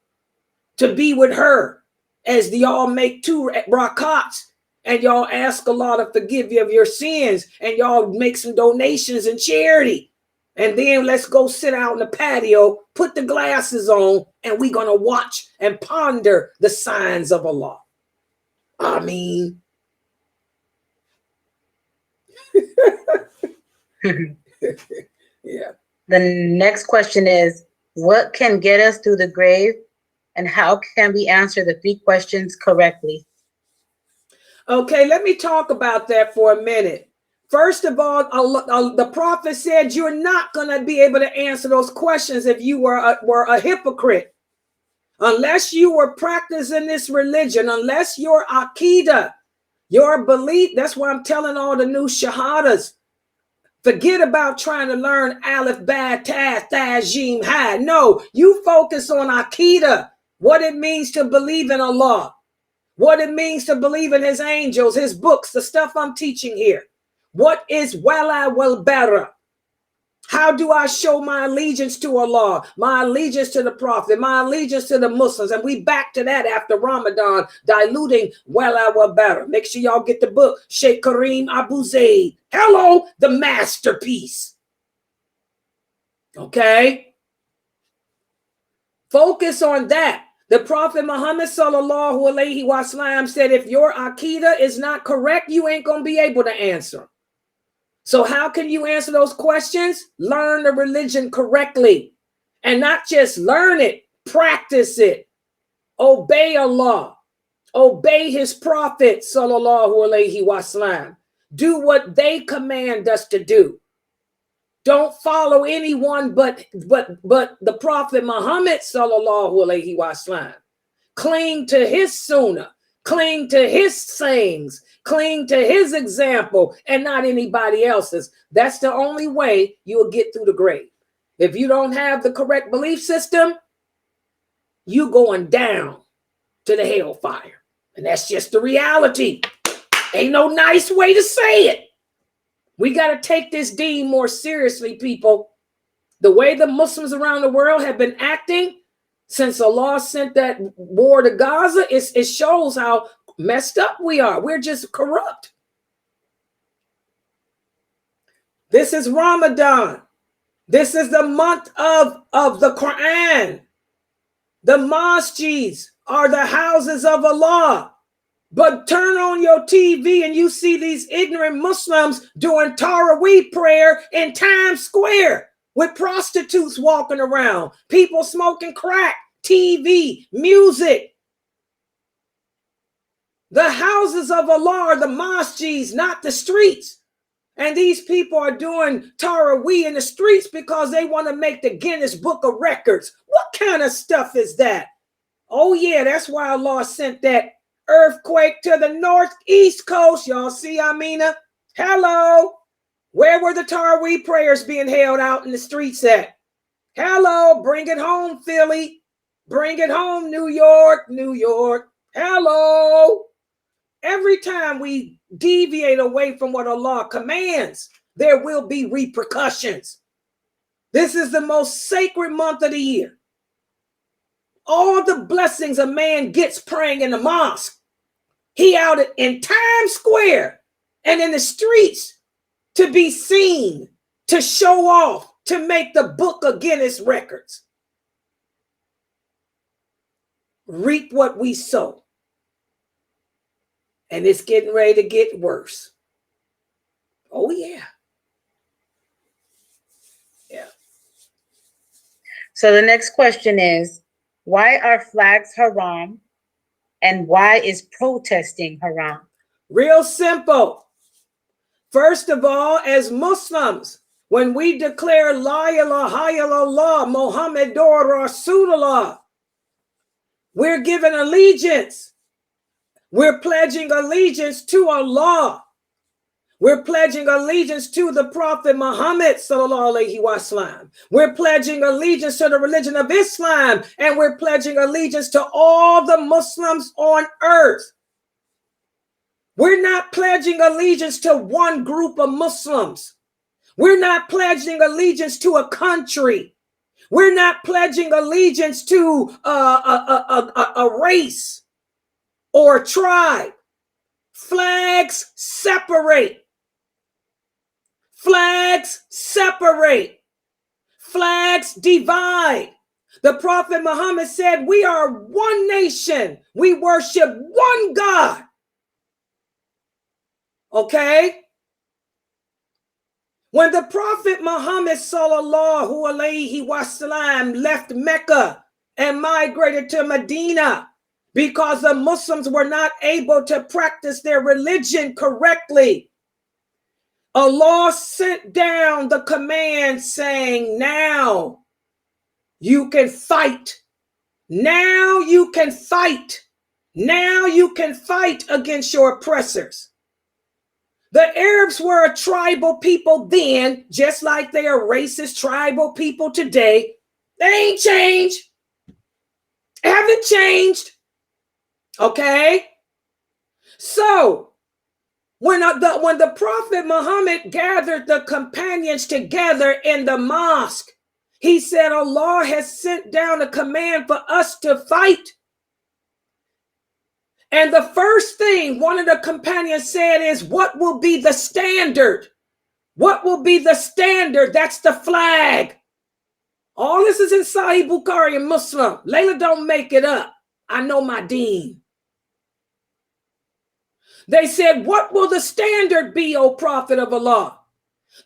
Speaker 3: to be with her as y'all make 2 rakats and y'all ask Allah to forgive you of your sins and y'all make some donations and charity. And then let's go sit out in the patio, put the glasses on, and we're going to watch and ponder the signs of Allah. I mean, yeah.
Speaker 4: The next question is, what can get us through the grave and how can we answer the 3 questions correctly?
Speaker 3: Okay, let me talk about that for a minute. First of all, the prophet said you're not going to be able to answer those questions if you were a hypocrite. Unless you were practicing this religion, unless your aqidah, your belief, that's why I'm telling all the new shahadas, forget about trying to learn Aleph, Bad, Taz, Jim, Ha. No, you focus on aqidah, what it means to believe in Allah, what it means to believe in his angels, his books, the stuff I'm teaching here. What is wala wal bara? How do I show my allegiance to Allah, my allegiance to the Prophet, my allegiance to the Muslims? And we back to that after Ramadan, diluting wala wal bara. Make sure y'all get the book, Sheikh Kareem Abu Zaid. Hello, the masterpiece. Okay? Focus on that. The Prophet Muhammad sallallahu alaihi wasallam said, if your aqidah is not correct, you ain't going to be able to answer. So how can you answer those questions? Learn the religion correctly. And not just learn it, practice it. Obey Allah. Obey his Prophet, sallallahu alaihi wasallam. Do what they command us to do. Don't follow anyone but the Prophet Muhammad, sallallahu alaihi wasallam. Cling to his sunnah. Cling to his sayings. Cling to his example and not anybody else's. That's the only way you'll get through the grave. If you don't have the correct belief system, you going down to the hellfire. And that's just the reality. Ain't no nice way to say it. We got to take this deen more seriously, people. The way the Muslims around the world have been acting since Allah sent that war to Gaza, it shows how messed up we are. We're just corrupt. This is Ramadan. This is the month of the Quran. The masjids are the houses of Allah. But turn on your TV and you see these ignorant Muslims doing Taraweeh prayer in Times Square with prostitutes walking around, people smoking crack, TV, music. The houses of Allah are the masjids, not the streets. And these people are doing Taraweeh in the streets because they want to make the Guinness Book of Records. What kind of stuff is that? Oh yeah, that's why Allah sent that earthquake to the northeast coast. Y'all see, Amina? Hello. Where were the Taraweeh prayers being held out in the streets at? Hello. Bring it home, Philly. Bring it home, New York, New York. Hello. Every time we deviate away from what Allah commands, there will be repercussions. This is the most sacred month of the year. All the blessings a man gets praying in the mosque, he out in Times Square and in the streets to be seen, to show off, to make the book of Guinness records. Reap what we sow. And it's getting ready to get worse. Oh, yeah. Yeah.
Speaker 4: So the next question is, why are flags haram? And why is protesting haram?
Speaker 3: Real simple. First of all, as Muslims, when we declare La ilaha illallah, Muhammadur Rasulullah, we're giving allegiance. We're pledging allegiance to Allah. We're pledging allegiance to the Prophet Muhammad sallallahu alaihi wasallam. We're pledging allegiance to the religion of Islam, and we're pledging allegiance to all the Muslims on earth. We're not pledging allegiance to one group of Muslims. We're not pledging allegiance to a country. We're not pledging allegiance to a race or a tribe. Flags separate. Flags separate. Flags divide. The Prophet Muhammad said, we are one nation. We worship one God. Okay? When the Prophet Muhammad sallallahu alaihi wasallam left Mecca and migrated to Medina because the Muslims were not able to practice their religion correctly, Allah sent down the command saying, now you can fight. Now you can fight. Now you can fight against your oppressors. The Arabs were a tribal people then, just like they are racist tribal people today. They ain't changed. Haven't changed. Okay? So, when the Prophet Muhammad gathered the companions together in the mosque, he said, Allah has sent down a command for us to fight. And the first thing one of the companions said is, what will be the standard? What will be the standard? That's the flag. All this is in Sahih Bukhari and Muslim. Laila don't make it up. I know my deen. They said, what will the standard be, O Prophet of Allah?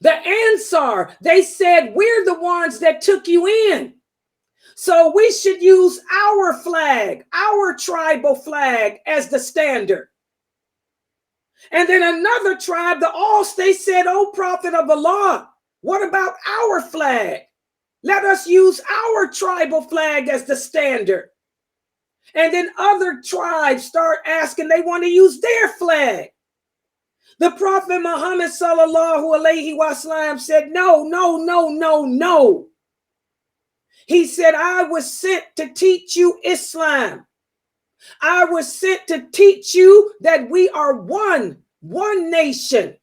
Speaker 3: The Ansar, they said, we're the ones that took you in. So we should use our flag, our tribal flag as the standard. And then another tribe, the Aus, they said, O Prophet of Allah, what about our flag? Let us use our tribal flag as the standard. And then other tribes start asking, they want to use their flag. The Prophet Muhammad sallallahu alaihi wasallam said, no, no, no, no, no. He said, I was sent to teach you Islam. I was sent to teach you that we are one nation,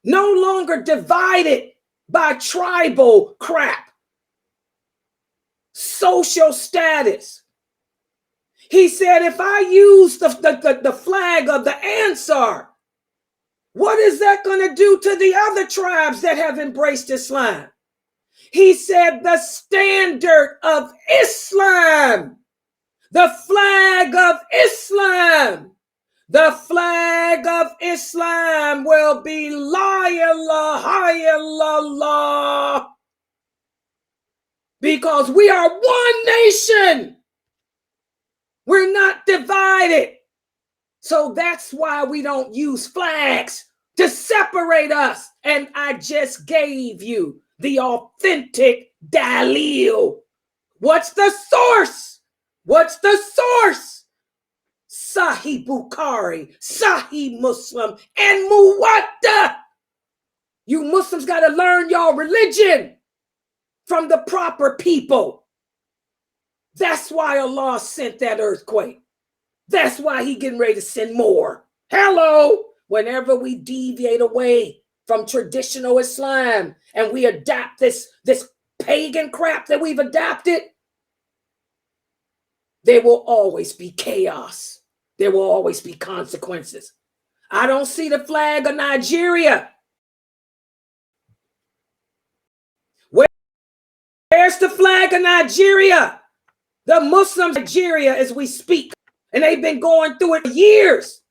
Speaker 3: no longer divided by tribal crap, social status. He said, if I use the flag of the Ansar, what is that going to do to the other tribes that have embraced Islam? He said, the standard of Islam, the flag of Islam, the flag of Islam will be La ilaha illallah, because we are one nation. We're not divided. So that's why we don't use flags to separate us. And I just gave you the authentic dalil. What's the source? What's the source? Sahih Bukhari, Sahih Muslim, and Muwatta. You Muslims got to learn your religion from the proper people. That's why Allah sent that earthquake. That's why he getting ready to send more. Hello. Whenever we deviate away from traditional Islam and we adapt this pagan crap that we've adapted, there will always be chaos. There will always be consequences. I don't see the flag of Nigeria. Where's the flag of Nigeria? The Muslims of Nigeria as we speak, and they've been going through it for years.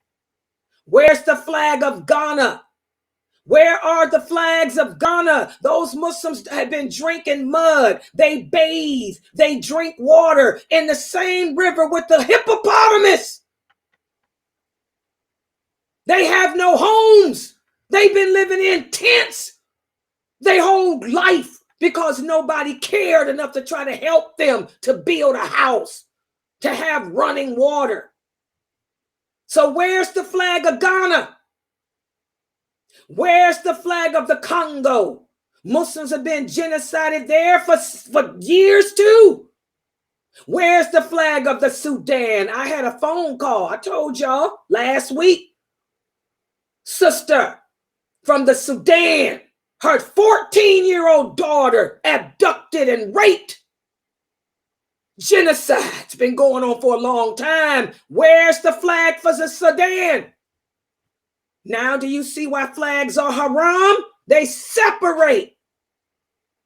Speaker 3: Where's the flag of Ghana? Where are the flags of Ghana? Those Muslims have been drinking mud. They bathe. They drink water in the same river with the hippopotamus. They have no homes. They've been living in tents their whole life because nobody cared enough to try to help them to build a house, to have running water. So where's the flag of Ghana? Where's the flag of the Congo? Muslims have been genocided there for years too. Where's the flag of the Sudan? I had a phone call. I told y'all last week. Sister from the Sudan, her 14-year-old daughter abducted and raped. Genocide's been going on for a long time. Where's the flag for the Sudan? Now do you see why flags are haram? They separate.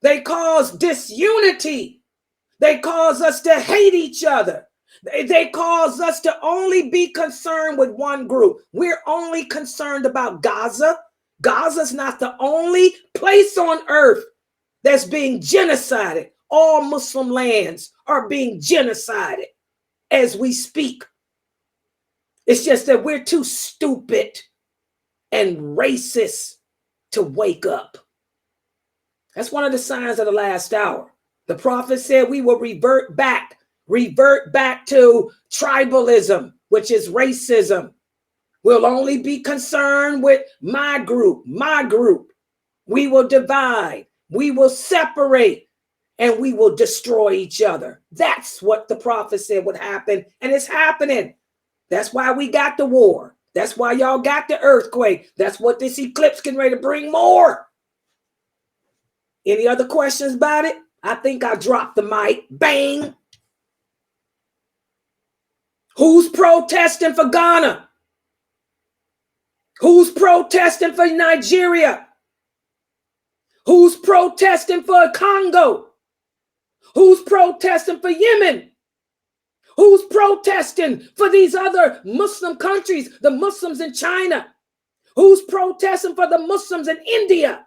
Speaker 3: They cause disunity. They cause us to hate each other. They cause us to only be concerned with one group. We're only concerned about Gaza. Gaza's not the only place on earth that's being genocided. All Muslim lands are being genocided as we speak. It's just that we're too stupid and racist to wake up. That's one of the signs of the last hour. The prophet said we will revert back to tribalism, which is racism. We'll only be concerned with my group. We will divide, we will separate, and we will destroy each other. That's what the prophet said would happen, and it's happening. That's why we got the war. That's why y'all got the earthquake. That's what this eclipse getting ready to bring more. Any other questions about it? I think I dropped the mic. Bang. Who's protesting for Ghana? Who's protesting for Nigeria? Who's protesting for Congo? Who's protesting for Yemen? Who's protesting for these other Muslim countries, the Muslims in China? Who's protesting for the Muslims in India?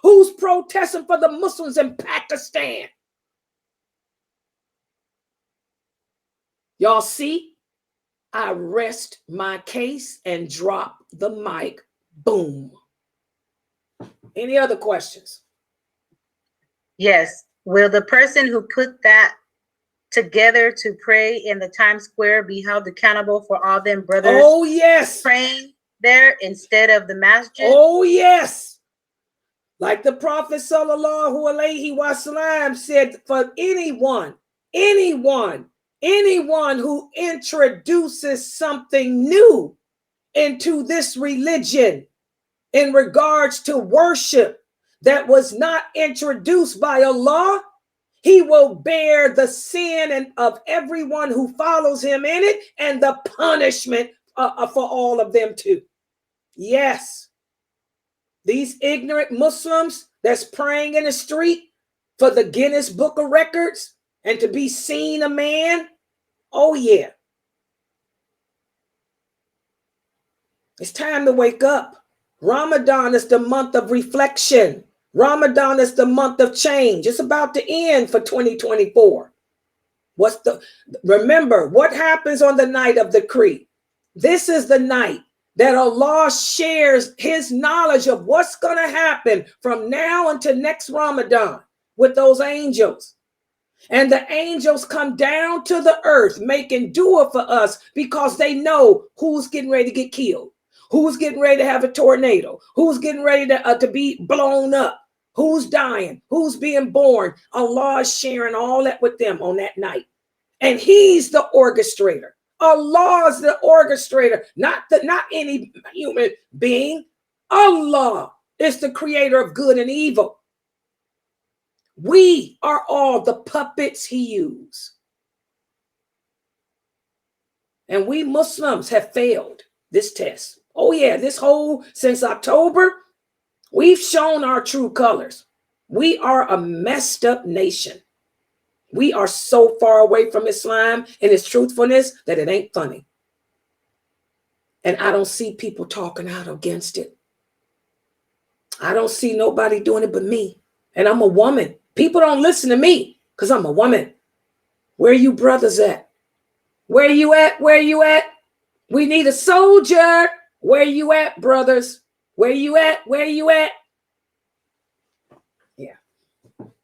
Speaker 3: Who's protesting for the Muslims in Pakistan? Y'all see? I rest my case and drop the mic. Boom. Any other questions?
Speaker 4: Yes. Will the person who put that together to pray in the Times Square be held accountable for all them brothers?
Speaker 3: Oh, yes.
Speaker 4: Praying there instead of the masjid?
Speaker 3: Oh, yes. Like the Prophet sallallahu alaihi wasallam said, for anyone who introduces something new into this religion in regards to worship that was not introduced by Allah, he will bear the sin of everyone who follows him in it and the punishment for all of them too. Yes. These ignorant Muslims that's praying in the street for the Guinness Book of Records and to be seen a man. Oh, yeah. It's time to wake up. Ramadan is the month of reflection. Ramadan is the month of change. It's about to end for 2024. Remember, what happens on the night of the decree? This is the night that Allah shares his knowledge of what's going to happen from now until next Ramadan with those angels. And the angels come down to the earth making dua for us because they know who's getting ready to get killed, who's getting ready to have a tornado, who's getting ready to be blown up, who's dying, who's being born. Allah is sharing all that with them on that night. And he's the orchestrator. Allah is the orchestrator, not any human being. Allah is the creator of good and evil. We are all the puppets he used. And we Muslims have failed this test. Oh yeah, since October, we've shown our true colors. We are a messed up nation. We are so far away from Islam and its truthfulness that it ain't funny. And I don't see people talking out against it. I don't see nobody doing it but me. And I'm a woman. People don't listen to me because I'm a woman. Where you brothers at? Where you at? Where you at? We need a soldier. Where you at, brothers? Where you at? Where you at?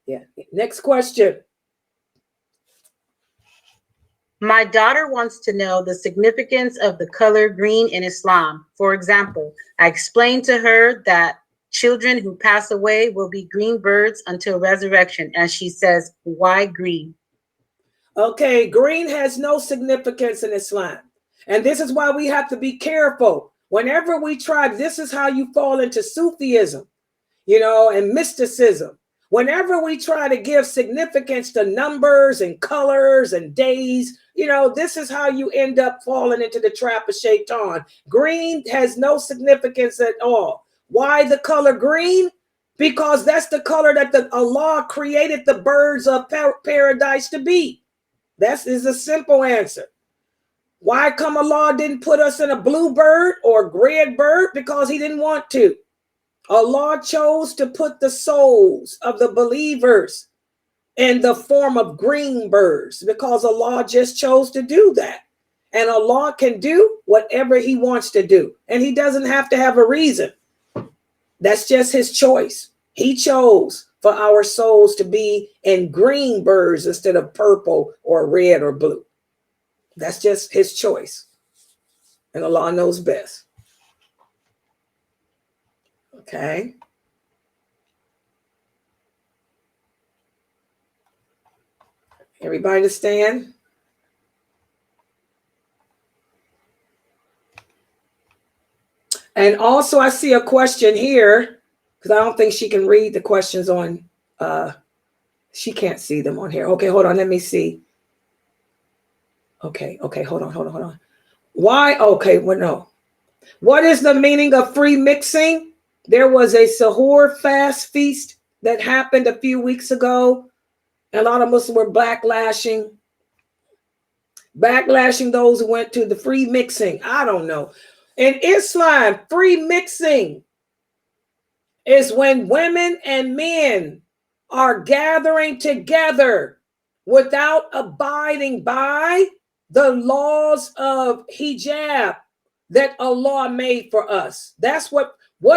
Speaker 3: Yeah. Next question.
Speaker 4: My daughter wants to know the significance of the color green in Islam. For example, I explained to her that children who pass away will be green birds until resurrection. And she says, why green?
Speaker 3: Okay, green has no significance in Islam. And this is why we have to be careful. Whenever we try, this is how you fall into Sufism, and mysticism. Whenever we try to give significance to numbers and colors and days, this is how you end up falling into the trap of Shaitan. Green has no significance at all. Why the color green? Because that's the color that Allah created the birds of paradise to be. That is a simple answer. Why come Allah didn't put us in a blue bird or red bird? Because he didn't want to. Allah chose to put the souls of the believers in the form of green birds because Allah just chose to do that. And Allah can do whatever he wants to do. And he doesn't have to have a reason. That's just his choice. He chose for our souls to be in green birds instead of purple or red or blue. That's just his choice. And Allah knows best. Okay. Everybody understand? And also I see a question here because I don't think she can read the questions on, she can't see them on here. Okay, hold on, let me see. Okay, hold on. Why? Okay, well, no. What is the meaning of free mixing? There was a Sahur fast feast that happened a few weeks ago. And a lot of Muslims were backlashing those who went to the free mixing. I don't know. In Islam, free mixing is when women and men are gathering together without abiding by the laws of hijab that Allah made for us. That's what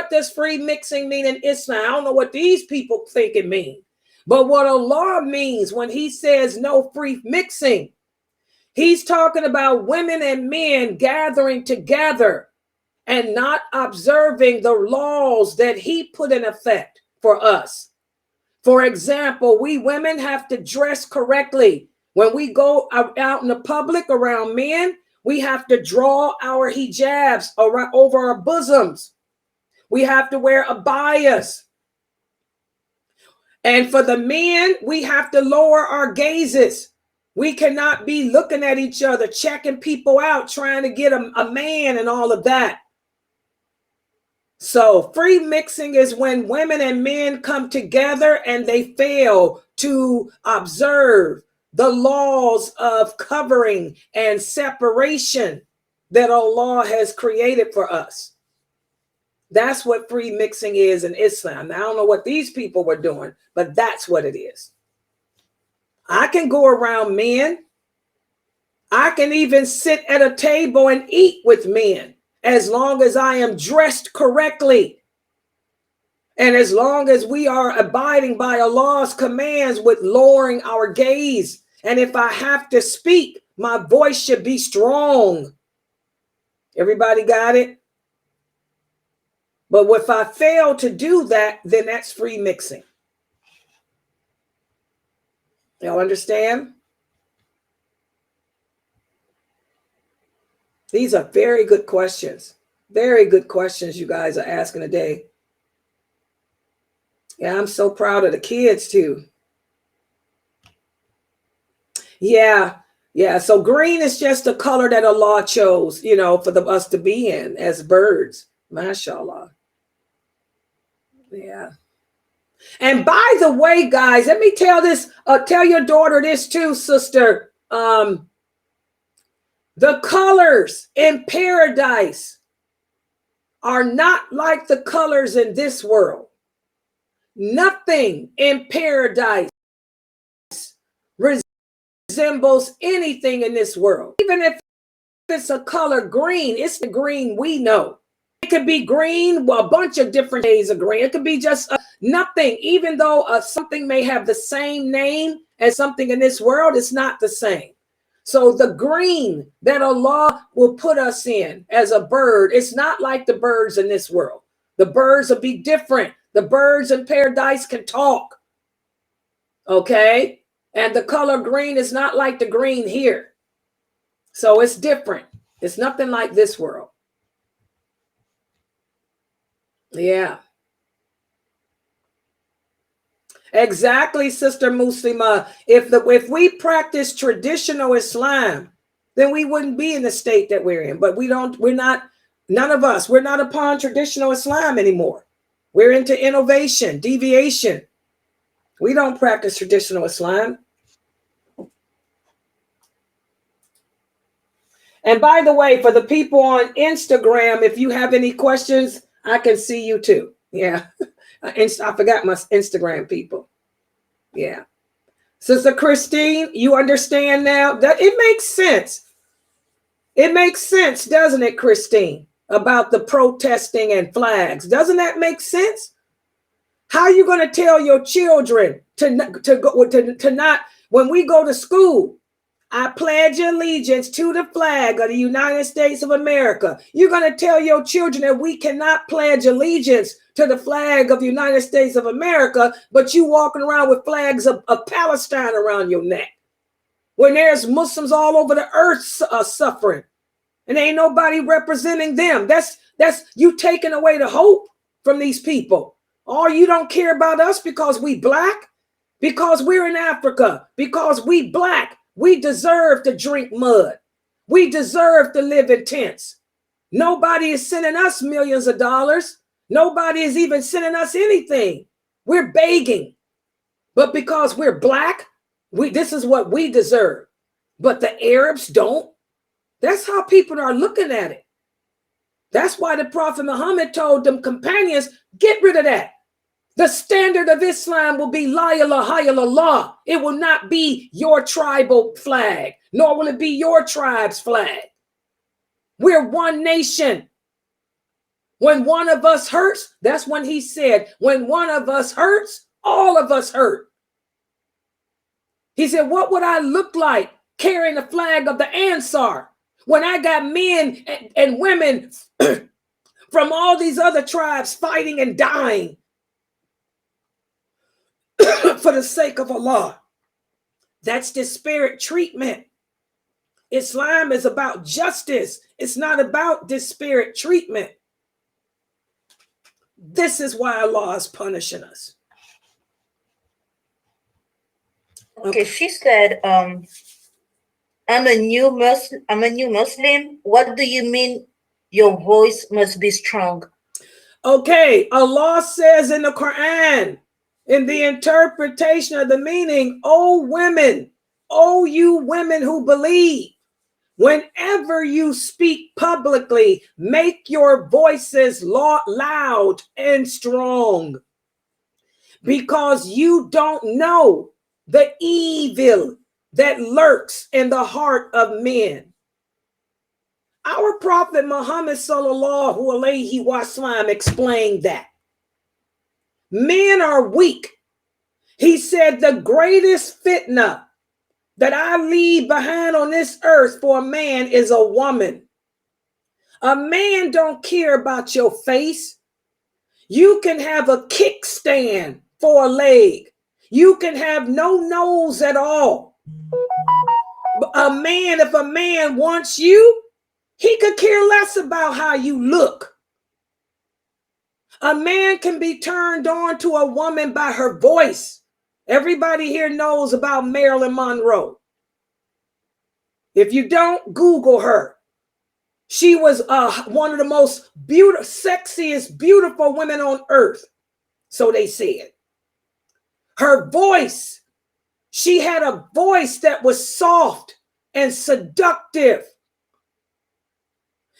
Speaker 3: does free mixing mean in Islam? I don't know what these people think it means. But what Allah means when he says no free mixing, he's talking about women and men gathering together and not observing the laws that he put in effect for us. For example, we women have to dress correctly. When we go out in the public around men, we have to draw our hijabs over our bosoms. We have to wear abayas. And for the men, we have to lower our gazes. We cannot be looking at each other, checking people out, trying to get a man and all of that. So free mixing is when women and men come together and they fail to observe the laws of covering and separation that Allah has created for us. That's what free mixing is in Islam. Now, I don't know what these people were doing, but that's what it is. I can go around men. I can even sit at a table and eat with men as long as I am dressed correctly. And as long as we are abiding by Allah's commands with lowering our gaze. And if I have to speak, my voice should be strong. Everybody got it? But if I fail to do that, then that's free mixing. Y'all understand? These are very good questions. Very good questions you guys are asking today. Yeah, I'm so proud of the kids too. Yeah. Yeah. So green is just the color that Allah chose, you know, for us to be in as birds. MashaAllah. Yeah. And by the way, guys, let me tell your daughter this too, sister. The colors in paradise are not like the colors in this world. Nothing in paradise resembles anything in this world. Even if it's a color green, it's the green we know. It could be green, well, a bunch of different shades of green. It could be just nothing. Even though something may have the same name as something in this world, it's not the same. So the green that Allah will put us in as a bird, it's not like the birds in this world. The birds will be different. The birds in paradise can talk. Okay? And the color green is not like the green here. So it's different. It's nothing like this world. Yeah. Exactly, Sister Muslima. If we practice traditional Islam, then we wouldn't be in the state that we're in. But we're not, none of us, we're not upon traditional Islam anymore. We're into innovation, deviation. We don't practice traditional Islam. And by the way, for the people on Instagram, if you have any questions, I can see you too. Yeah. I forgot my Instagram people. Yeah. Sister Christine, you understand now that it makes sense. It makes sense, doesn't it, Christine, about the protesting and flags? Doesn't that make sense? How are you going to tell your children to not, when we go to school, I pledge allegiance to the flag of the United States of America. You're going to tell your children that we cannot pledge allegiance to the flag of the United States of America, but you walking around with flags of Palestine around your neck, when there's Muslims all over the earth suffering, and ain't nobody representing them. That's you taking away the hope from these people. Oh, you don't care about us because we black, because we're in Africa, because we black. We deserve to drink mud. We deserve to live in tents. Nobody is sending us millions of dollars. Nobody is even sending us anything. We're begging. But because we're black, this is what we deserve. But the Arabs don't. That's how people are looking at it. That's why the Prophet Muhammad told them companions, get rid of that. The standard of Islam will be La ilaha illallah. It will not be your tribal flag, nor will it be your tribe's flag. We're one nation. When one of us hurts, that's when he said, when one of us hurts, all of us hurt. He said, what would I look like carrying the flag of the Ansar when I got men and women from all these other tribes fighting and dying for the sake of Allah? That's disparate treatment. Islam is about justice. It's not about disparate treatment. This is why Allah is punishing us.
Speaker 6: Okay, she said, I'm a new Muslim. What do you mean your voice must be strong?
Speaker 3: Okay, Allah says in the Quran, in the interpretation of the meaning, O women, O you women who believe, whenever you speak publicly, make your voices loud and strong, because you don't know the evil that lurks in the heart of men. Our Prophet Muhammad sallallahu alaihi wasallam explained that men are weak. He said the greatest fitna that I leave behind on this earth for a man is a woman. A man don't care about your face. You can have a kickstand for a leg. You can have no nose at all. If a man wants you, he could care less about how you look. A man can be turned on to a woman by her voice. Everybody here knows about Marilyn Monroe. If you don't, Google her. She was one of the most sexiest, beautiful women on earth. So they said. Her voice, she had a voice that was soft and seductive.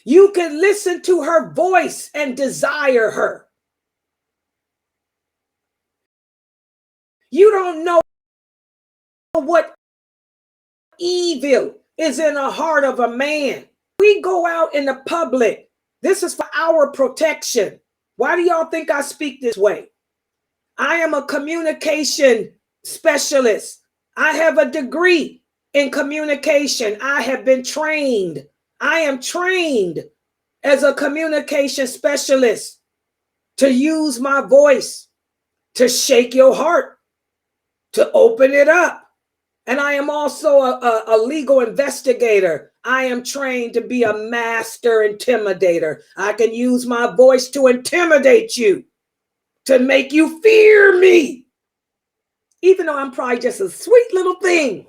Speaker 3: You can listen to her voice and desire her. You don't know what evil is in the heart of a man. We go out in the public. This is for our protection. Why do y'all think I speak this way? I am a communication specialist. I have a degree in communication. I have been trained. I am trained as a communication specialist to use my voice to shake your heart, to open it up. And I am also a legal investigator. I am trained to be a master intimidator. I can use my voice to intimidate you, to make you fear me, even though I'm probably just a sweet little thing.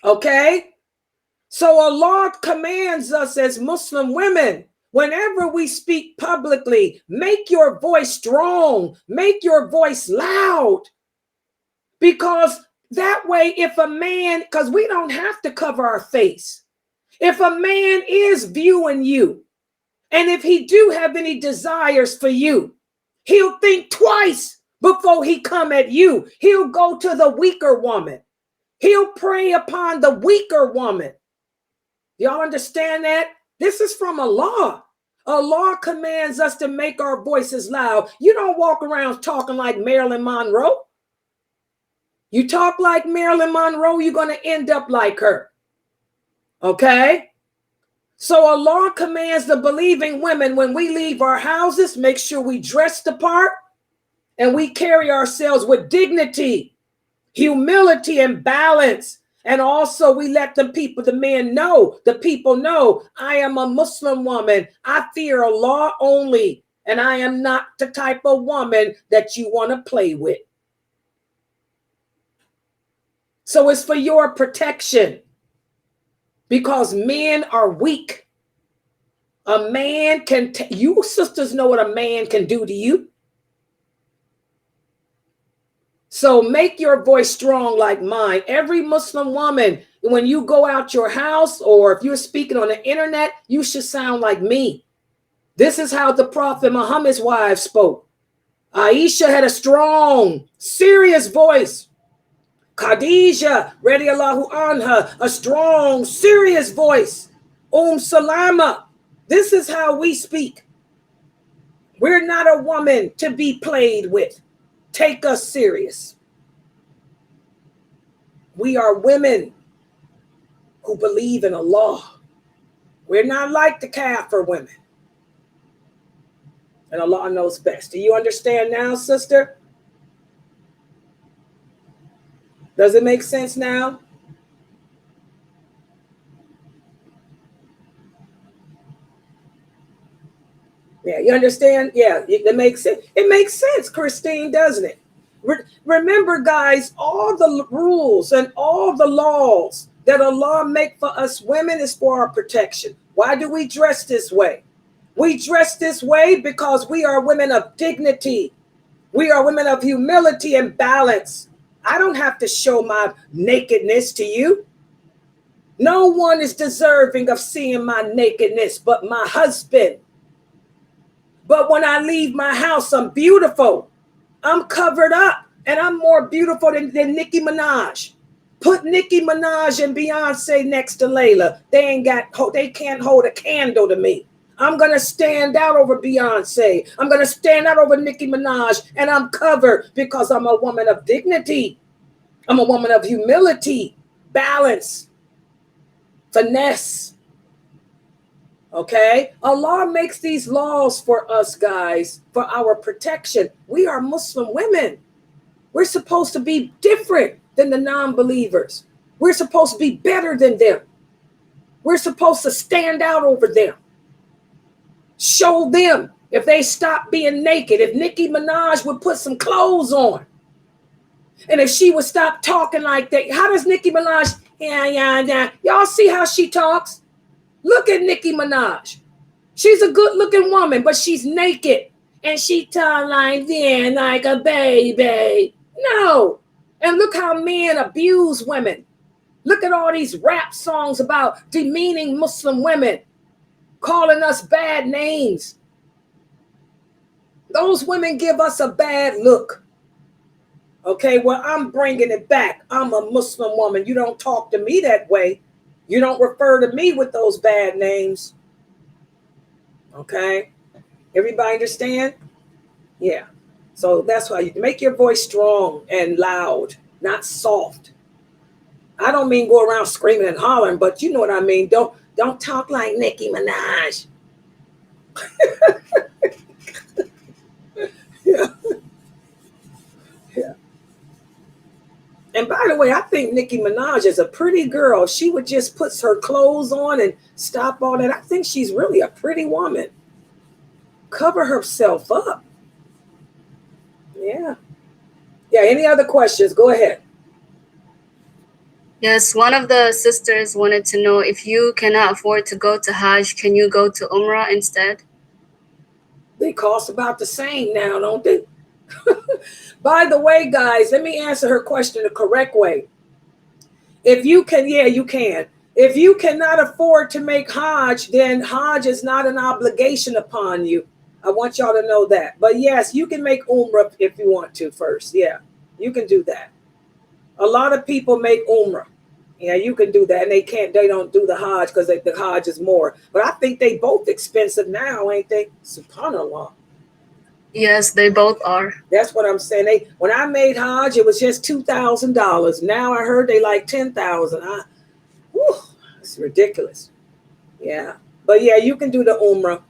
Speaker 3: Okay? So Allah commands us as Muslim women, whenever we speak publicly, make your voice strong, make your voice loud, because that way, if a man, because we don't have to cover our face, if a man is viewing you, and if he do have any desires for you, he'll think twice before he come at you. He'll go to the weaker woman. He'll prey upon the weaker woman. Y'all understand that? This is from Allah. Allah commands us to make our voices loud. You don't walk around talking like Marilyn Monroe. You talk like Marilyn Monroe, you're going to end up like her. Okay? So Allah commands the believing women, when we leave our houses, make sure we dress the part and we carry ourselves with dignity, humility, and balance. And also we let the men know, the people know, I am a Muslim woman. I fear Allah only. And I am not the type of woman that you want to play with. So it's for your protection, because men are weak. A man can, you sisters know what a man can do to you. So make your voice strong like mine. Every Muslim woman, when you go out your house, or if you're speaking on the internet, you should sound like me. This is how the Prophet Muhammad's wife spoke. Aisha had a strong, serious voice. Khadija, radiallahu anha, a strong, serious voice. Salama, this is how we speak. We're not a woman to be played with. Take us serious. We are women who believe in Allah. We're not like the Kafir women. And Allah knows best. Do you understand now, sister? Does it make sense now? Yeah, you understand? Yeah, it makes sense. It makes sense, Christine, doesn't it? Remember, guys, all the rules and all the laws that Allah make for us women is for our protection. Why do we dress this way? We dress this way because we are women of dignity. We are women of humility and balance. I don't have to show my nakedness to you. No one is deserving of seeing my nakedness but my husband. But when I leave my house, I'm beautiful. I'm covered up, and I'm more beautiful than Nicki Minaj. Put Nicki Minaj and Beyonce next to Layla. They can't hold a candle to me. I'm going to stand out over Beyonce. I'm going to stand out over Nicki Minaj, and I'm covered because I'm a woman of dignity. I'm a woman of humility, balance, finesse. Okay? Allah makes these laws for us, guys, for our protection. We are Muslim women. We're supposed to be different than the non-believers. We're supposed to be better than them. We're supposed to stand out over them. Show them If they stopped being naked, if Nicki Minaj would put some clothes on, and if she would stop talking like that. How does Nicki Minaj, yeah. Y'all see how she talks? Look at Nicki Minaj. She's a good looking woman, but she's naked. And she talk like that, like a baby. No. And look how men abuse women. Look at all these rap songs about demeaning Muslim women, calling us bad names. Those women give us a bad look. Okay, well, I'm bringing it back. I'm a Muslim woman. You don't talk to me that way. You don't refer to me with those bad names. Okay, everybody understand? Yeah. So that's why you make your voice strong and loud, not soft. I don't mean go around screaming and hollering, but you know what I mean. Don't talk like Nicki Minaj. Yeah. Yeah. And by the way, I think Nicki Minaj is a pretty girl. She would just put her clothes on and stop all that. I think she's really a pretty woman. Cover herself up. Yeah. Yeah. Any other questions? Go ahead.
Speaker 7: Yes, one of the sisters wanted to know, if you cannot afford to go to Hajj, can you go to Umrah instead?
Speaker 3: They cost about the same now, don't they? By the way, guys, let me answer her question the correct way. If you can, yeah, you can. If you cannot afford to make Hajj, then Hajj is not an obligation upon you. I want y'all to know that. But yes, you can make Umrah if you want to first. Yeah, you can do that. A lot of people make Umrah. Yeah, you can do that. And they don't do the Hajj because the Hajj is more. But I think they both expensive now, ain't they? SubhanAllah.
Speaker 7: Yes, they both are.
Speaker 3: That's what I'm saying. When I made Hajj, it was just $2,000. Now I heard they like $10,000. It's ridiculous. Yeah, but yeah, you can do the Umrah.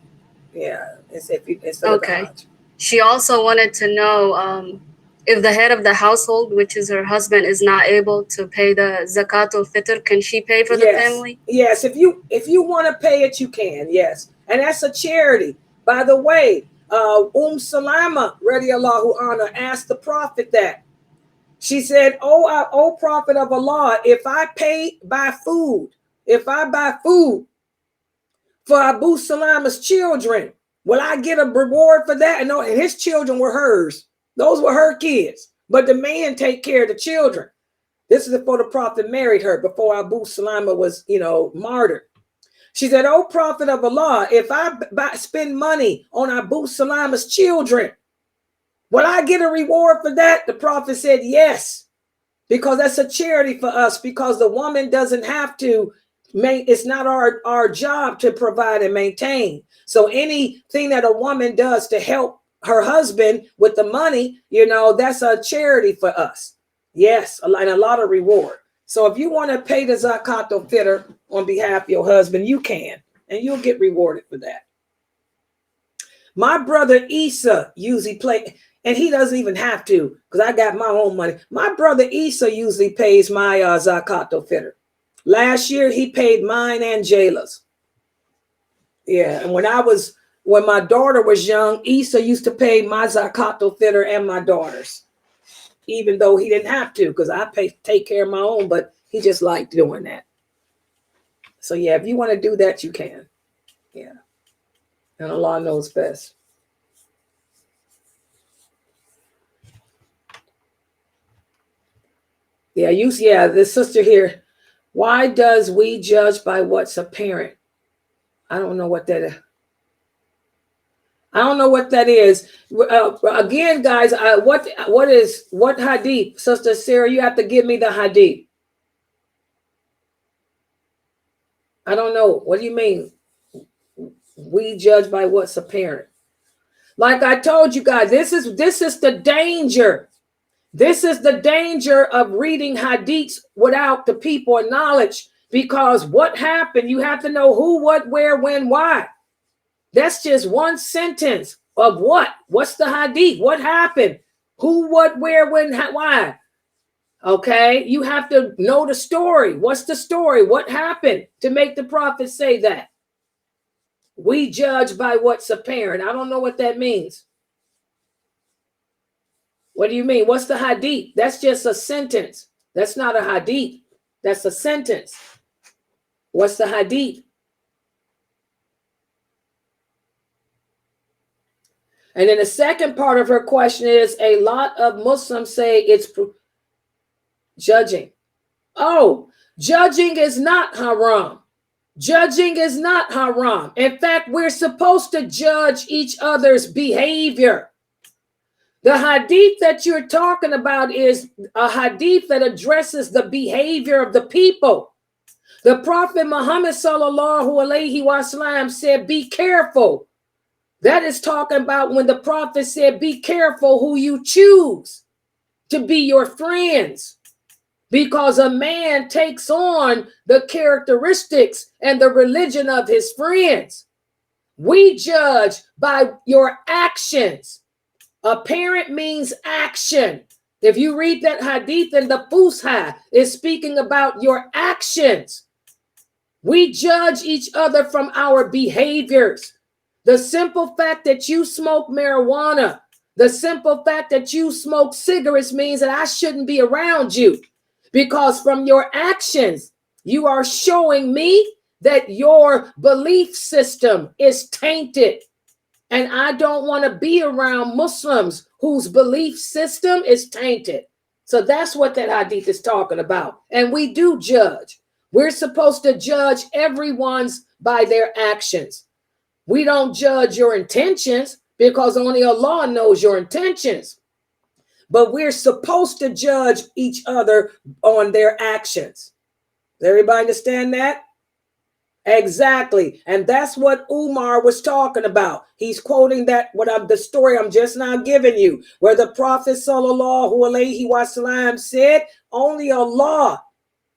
Speaker 3: Yeah, instead of the Hajj.
Speaker 7: She also wanted to know if the head of the household, which is her husband, is not able to pay the zakat al-fitr, can she pay for the family?
Speaker 3: Yes, if you want to pay it, you can. Yes, and that's a charity. By the way, Salama, radiallahu anha, asked the Prophet that. She said, "Oh, Prophet of Allah, if I buy food for Abu Salama's children, will I get a reward for that?" And his children were hers. Those were her kids. But the man take care of the children. This is before the Prophet married her, before Abu Salama was, martyred. She said, "Oh, Prophet of Allah, if I spend money on Abu Salama's children, will I get a reward for that?" The Prophet said, "Yes, because that's a charity for us, because the woman doesn't have to it's not our job to provide and maintain. So anything that a woman does to help her husband with the money, that's a charity for us." Yes, and a lot of reward. So if you want to pay the zakat al-fitr on behalf of your husband, you can, and you'll get rewarded for that. My brother Issa usually and he doesn't even have to, because I got my own money. My brother Issa usually pays my zakat al-fitr. Last year he paid mine and Jayla's. Yeah, and when my daughter was young, Issa used to pay my zakat al-fitr and my daughter's, even though he didn't have to, because I take care of my own, but he just liked doing that. So yeah, if you want to do that, you can. Yeah, and Allah knows best. Yeah, the sister here. Why does we judge by what's apparent? I don't know what that is. I don't know what that is. Again, guys, what hadith? Sister Sarah, you have to give me the hadith. I don't know. What do you mean? We judge by what's apparent. Like I told you guys, this is the danger. This is the danger of reading hadiths without the people of knowledge, because what happened, you have to know who, what, where, when, why. That's just one sentence of what? What's the hadith? What happened? Who, what, where, when, why? Okay, you have to know the story. What's the story? What happened to make the Prophet say that? We judge by what's apparent. I don't know what that means. What do you mean? What's the hadith? That's just a sentence. That's not a hadith. That's a sentence. What's the hadith? And then the second part of her question is, a lot of Muslims say it's judging. Oh, judging is not haram. Judging is not haram. In fact, we're supposed to judge each other's behavior. The hadith that you're talking about is a hadith that addresses the behavior of the people. The Prophet Muhammad sallallahu alaihi wasallam said, be careful. That is talking about when the Prophet said, be careful who you choose to be your friends, because a man takes on the characteristics and the religion of his friends. We judge by your actions. Apparent means action. If you read that hadith in the Fusha, it's speaking about your actions. We judge each other from our behaviors. The simple fact that you smoke marijuana, the simple fact that you smoke cigarettes means that I shouldn't be around you, because from your actions, you are showing me that your belief system is tainted. And I don't want to be around Muslims whose belief system is tainted. So that's what that hadith is talking about. And we do judge. We're supposed to judge everyone's by their actions. We don't judge your intentions, because only Allah knows your intentions. But we're supposed to judge each other on their actions. Does everybody understand that? Exactly. And that's what Umar was talking about. He's quoting that, the story I'm just now giving you, where the Prophet sallallahu alaihi wasallam said, only Allah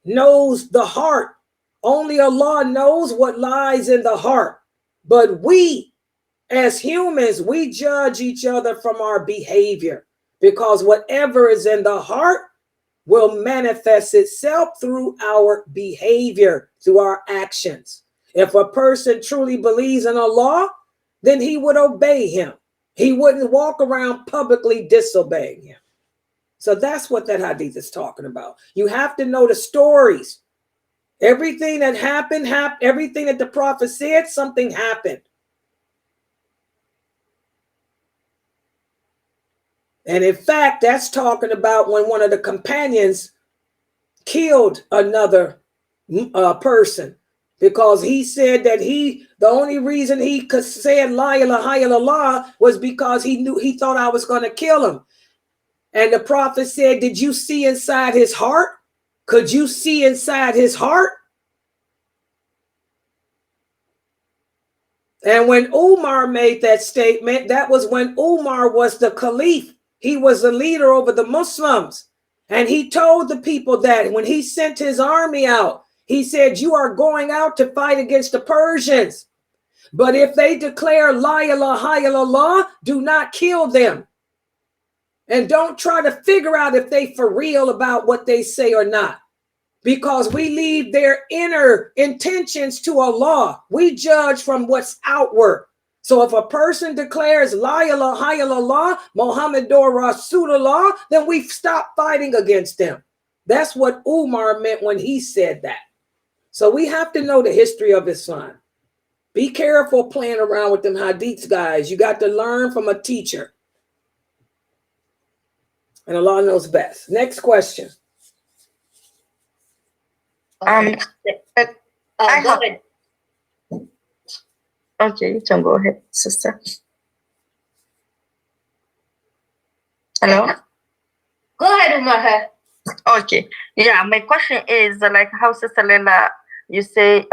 Speaker 3: knows the heart. Only Allah knows what lies in the heart. But we, as humans, we judge each other from our behavior, because whatever is in the heart will manifest itself through our behavior, through our actions. If a person truly believes in Allah, then he would obey him. He wouldn't walk around publicly disobeying him. So that's what that hadith is talking about. You have to know the stories. Everything that happened, everything that the Prophet said, something happened. And in fact, that's talking about when one of the companions killed another person, because he said that the only reason he could say La ilaha illallah was because he thought I was going to kill him. And the Prophet said, did you see inside his heart? Could you see inside his heart? And when Umar made that statement, that was when Umar was the caliph. He was the leader over the Muslims. And he told the people that when he sent his army out, he said, you are going out to fight against the Persians. But if they declare La ilaha illallah, do not kill them. And don't try to figure out if they for real about what they say or not, because we leave their inner intentions to Allah. We judge from what's outward. So if a person declares La ilaha illallah, Muhammadur Rasulullah, then we stop fighting against them. That's what Umar meant when he said that. So we have to know the history of Islam. Be careful playing around with them hadiths, guys. You got to learn from a teacher. And Allah knows best. Next question.
Speaker 6: Go ahead.
Speaker 8: Okay, you can go ahead, sister. Hello?
Speaker 6: Go ahead, Umar.
Speaker 8: Okay. Yeah, my question is like how Sister Laila, you say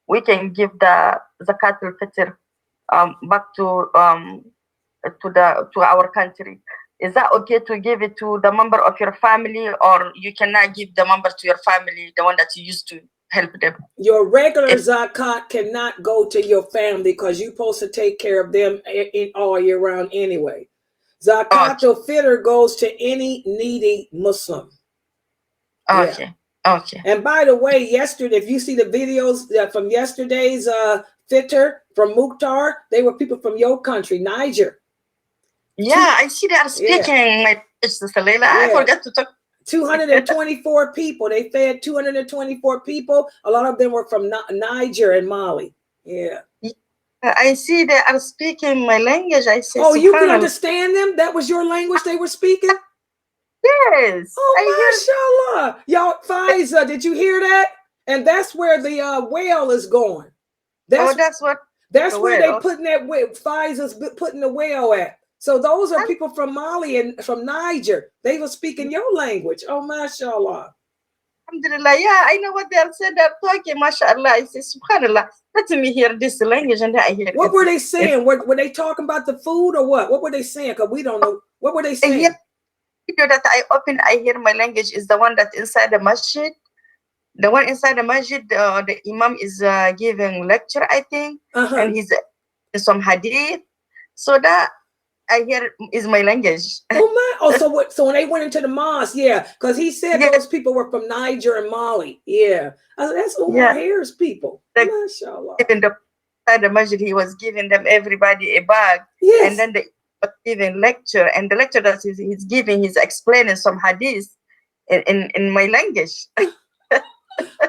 Speaker 8: we can give the zakat al-fitr back to our country. Is that okay to give it to the member of your family, or you cannot give the member to your family, the one that you used to help them?
Speaker 3: Your regular zakat cannot go to your family, because you're supposed to take care of them all year round anyway. Zakat al-fitr goes to any needy Muslim.
Speaker 8: Okay.
Speaker 3: Yeah. Okay. And by the way, yesterday, if you see the videos from yesterday's Fitr, from Mukhtar. They were people from your country, Niger.
Speaker 8: Yeah, I see they are speaking my Sister Laila. I forgot to talk.
Speaker 3: 224 people. They fed 224 people. A lot of them were from Niger and Mali. Yeah.
Speaker 8: I see they are speaking my language. I say,
Speaker 3: oh, you can understand them? That was your language they were speaking?
Speaker 8: Yes.
Speaker 3: Oh, mashallah. Y'all, Faiza, did you hear that? And that's where the whale is going. That's where they putting that whale. Faiza's putting the whale at. So those are people from Mali and from Niger. They were speaking your language. Oh, mashallah.
Speaker 8: Alhamdulillah. Yeah, I know what they are saying. They're talking, mashallah. I say, subhanallah. Let me hear this language and I hear.
Speaker 3: What were they saying? Were they talking about the food or what? What were they saying? Because we don't know. What were they saying?
Speaker 8: Yeah. Video that I open, I hear my language is the one that inside the masjid. The one inside the masjid, the imam is giving lecture, I think, and he's some hadith. So that I hear is my language.
Speaker 3: Oh my! Oh, so when they went into the mosque, yeah, because he said those people were from Niger and Mali. Yeah, I said, that's Omar Harris people. Mashallah.
Speaker 8: Even inside the masjid, he was giving them everybody a bag, and then they was giving lecture, and the lecture that he's giving, he's explaining some hadith in my language.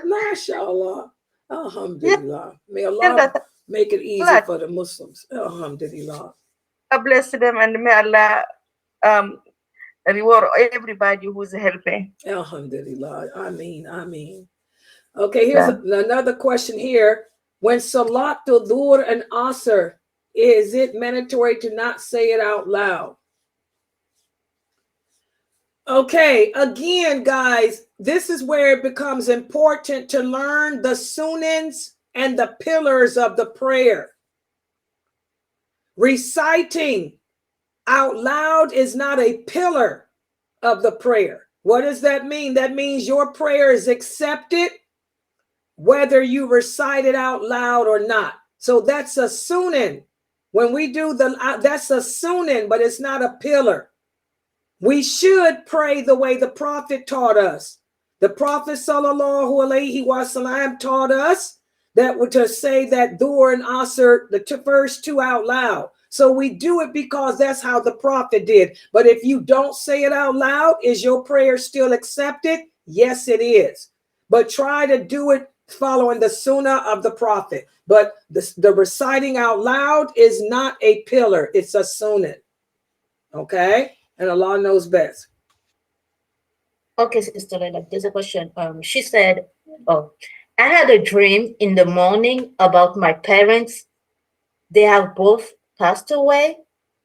Speaker 3: Mashallah. Alhamdulillah. May Allah make it easy for the Muslims. Alhamdulillah.
Speaker 8: God bless them and may Allah reward everybody who's helping.
Speaker 3: Alhamdulillah. Ameen. Okay, here's another question here. When Salatul Dhuhr and Asr, is it mandatory to not say it out loud? Okay, again, guys, this is where it becomes important to learn the sunnahs and the pillars of the prayer. Reciting out loud is not a pillar of the prayer. What does that mean? That means your prayer is accepted whether you recite it out loud or not. So that's a sunnah. When we do that's a sunnah, but it's not a pillar. We should pray the way the Prophet taught us. The Prophet sallallahu alaihi wasallam taught us that to say that Dhuhr and Asr, the first two out loud. So we do it because that's how the Prophet did. But if you don't say it out loud, is your prayer still accepted? Yes, it is. But try to do it following the sunnah of the Prophet. But the reciting out loud is not a pillar. It's a sunnah. Okay? And Allah knows best.
Speaker 6: Okay, Sister Laila, there's a question. She said, I had a dream in the morning about my parents. They have both passed away.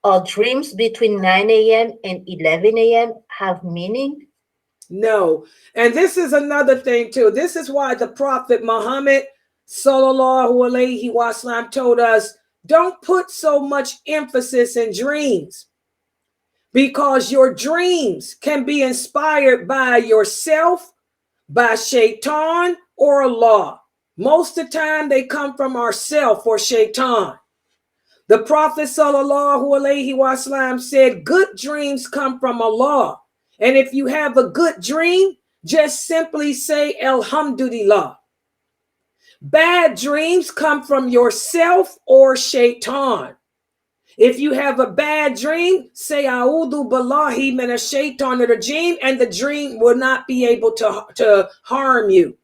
Speaker 6: Are dreams between 9 a.m. and 11 a.m. have meaning?
Speaker 3: No. And this is another thing too. This is why the Prophet Muhammad sallallahu alaihi wasallam told us, don't put so much emphasis in dreams. Because your dreams can be inspired by yourself, by shaitan, or Allah. Most of the time they come from ourself or shaitan. The Prophet sallallahu alaihi wasallam said, good dreams come from Allah. And if you have a good dream, just simply say Alhamdulillah. Bad dreams come from yourself or shaitan. If you have a bad dream, say A'udhu billahi minash shaitanir rajim, and the dream will not be able to harm you.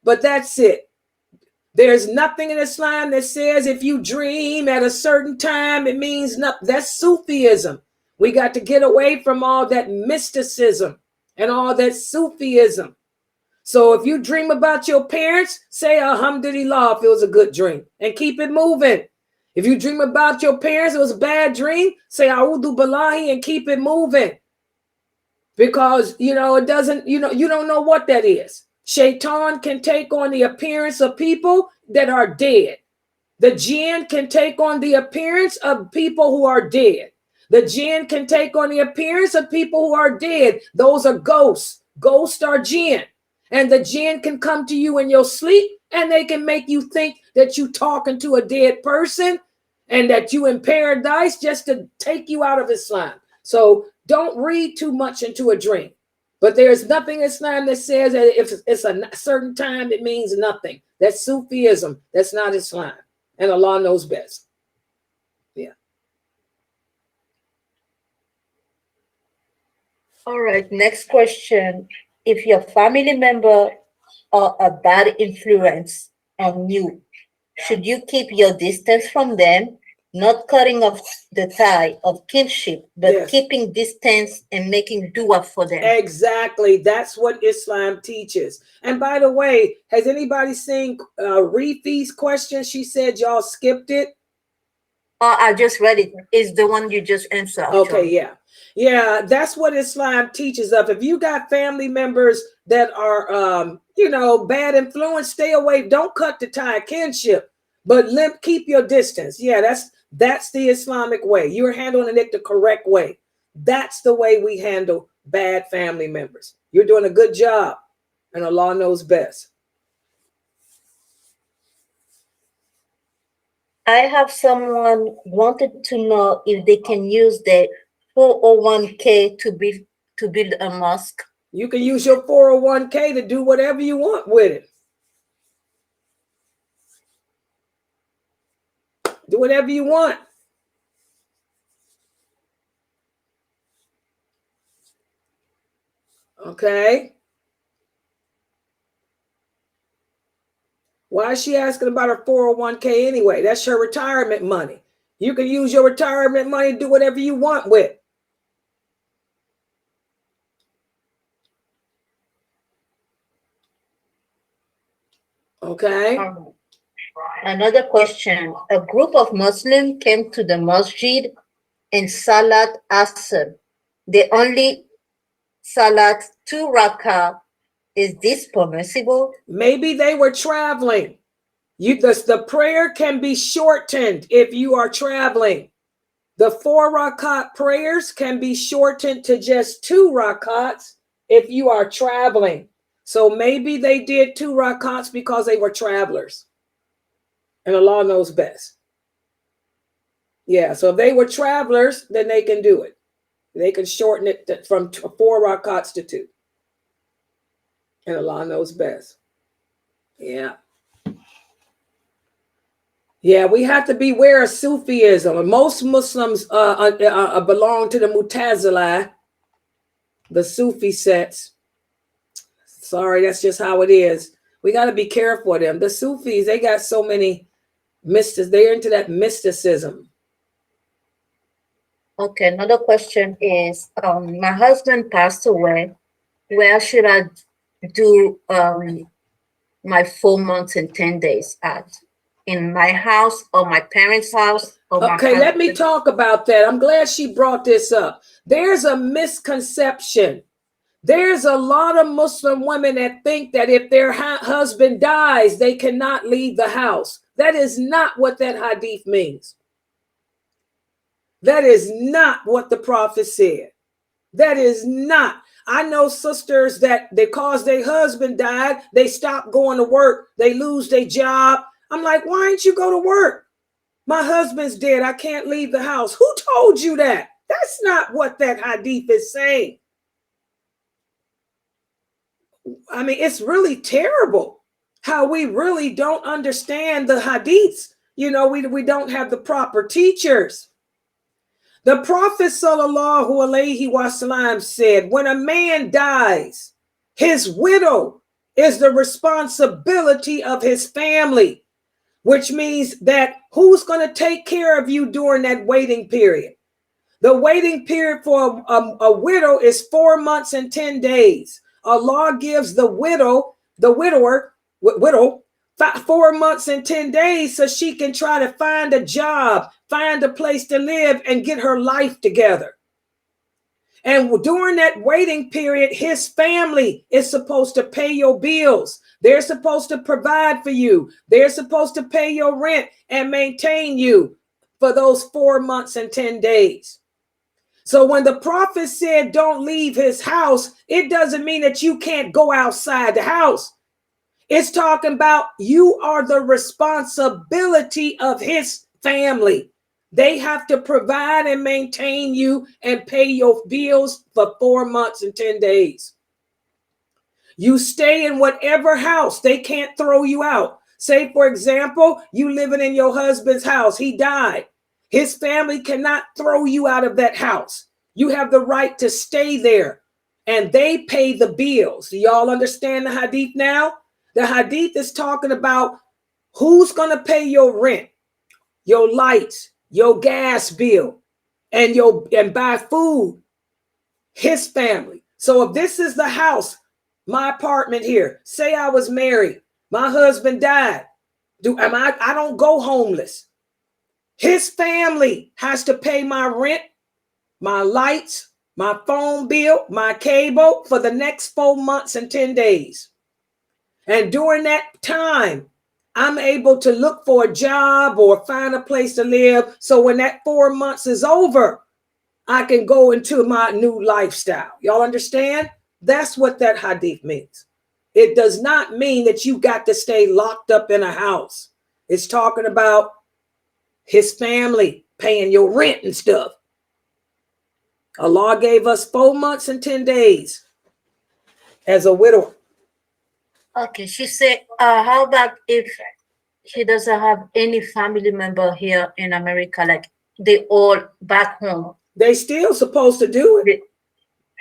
Speaker 3: But that's it. There's nothing in Islam that says if you dream at a certain time, it means nothing. That's Sufism. We got to get away from all that mysticism and all that Sufism. So if you dream about your parents, say Alhamdulillah if it was a good dream and keep it moving. If you dream about your parents, it was a bad dream, say A'udhu billahi and keep it moving. Because, it doesn't, you don't know what that is. Shaitan can take on the appearance of people that are dead. The jinn can take on the appearance of people who are dead. The jinn can take on the appearance of people who are dead. Those are ghosts. Ghosts are jinn. And the jinn can come to you in your sleep and they can make you think that you're talking to a dead person and that you in paradise just to take you out of Islam. So don't read too much into a dream. But there's nothing in Islam that says that if it's a certain time, it means nothing. That's Sufism. That's not Islam. And Allah knows best. Yeah.
Speaker 6: All right, next question. If your family member are a bad influence on you, should you keep your distance from them, not cutting off the tie of kinship, but
Speaker 3: Yes.
Speaker 6: keeping distance and making dua for them?
Speaker 3: Exactly. That's what Islam teaches. And by the way, has anybody seen Reefy's question? She said y'all skipped it.
Speaker 6: Oh, I just read it. It's the one you just answered.
Speaker 3: Okay, yeah. Yeah, that's what Islam teaches of. If you got family members that are, bad influence, stay away. Don't cut the tie of kinship, but keep your distance. Yeah, that's the Islamic way. You're handling it the correct way. That's the way we handle bad family members. You're doing a good job, and Allah knows best.
Speaker 6: I have someone wanted to know if they can use the 401k to build a mosque.
Speaker 3: You can use your 401k to do whatever you want with it. Do whatever you want. Okay. Why is she asking about her 401k anyway? That's her retirement money. You can use your retirement money to do whatever you want with. Okay.
Speaker 6: Another question. A group of Muslims came to the masjid and Salat Asr. They only Salat 2 rakah. Is this permissible?
Speaker 3: Maybe they were traveling. The prayer can be shortened if you are traveling. The 4 rakat prayers can be shortened to just 2 rakats if you are traveling. So maybe they did 2 rakats because they were travelers. And Allah knows best. Yeah, so if they were travelers, then they can do it. They can shorten it from 4 rakats to 2. And Allah knows best. Yeah. Yeah, we have to beware of Sufism. Most Muslims belong to the Mu'tazila, the Sufi sects. Sorry, that's just how it is. We got to be careful of them. The Sufis, they got so many mystics. They're into that mysticism.
Speaker 6: Okay, another question is, my husband passed away. Where should I do my 4 months and 10 days at? In my house or my parents' house?
Speaker 3: Okay, let me talk about that. I'm glad she brought this up. There's a misconception. There's a lot of Muslim women that think that if their husband dies, they cannot leave the house. That is not what that hadith means. That is not what the Prophet said. That is not. I know sisters that because their husband died, they stop going to work. They lose their job. I'm like, why didn't you go to work? My husband's dead. I can't leave the house. Who told you that? That's not what that hadith is saying. I mean, it's really terrible how we really don't understand the hadiths. You know, we don't have the proper teachers. The Prophet sallallahu alaihi wasallam said, when a man dies, his widow is the responsibility of his family, which means that who's going to take care of you during that waiting period? The waiting period for a widow is 4 months and 10 days. Allah gives the widower 4 months and 10 days so she can try to find a job, find a place to live, and get her life together. And during that waiting period, his family is supposed to pay your bills. They're supposed to provide for you. They're supposed to pay your rent and maintain you for those 4 months and 10 days. So when the Prophet said don't leave his house, it doesn't mean that you can't go outside the house. It's talking about you are the responsibility of his family. They have to provide and maintain you and pay your bills for 4 months and 10 days. You stay in whatever house. They can't throw you out. Say, for example, you living in your husband's house. He died. His family cannot throw you out of that house. You have the right to stay there, and they pay the bills. Do y'all understand the hadith now? The hadith is talking about who's going to pay your rent, your lights, your gas bill, and buy food. His family. So if this is the house, my apartment here, say I was married, my husband died, I don't go homeless. His family has to pay my rent, my lights, my phone bill, my cable for the next 4 months and 10 days. And during that time, I'm able to look for a job or find a place to live. So when that 4 months is over, I can go into my new lifestyle. Y'all understand? That's what that hadith means. It does not mean that you got to stay locked up in a house. It's talking about his family paying your rent and stuff. Allah gave us 4 months and 10 days as a widower.
Speaker 6: Okay, she said, how about if he doesn't have any family member here in America, like they all back home?
Speaker 3: They still supposed to do it.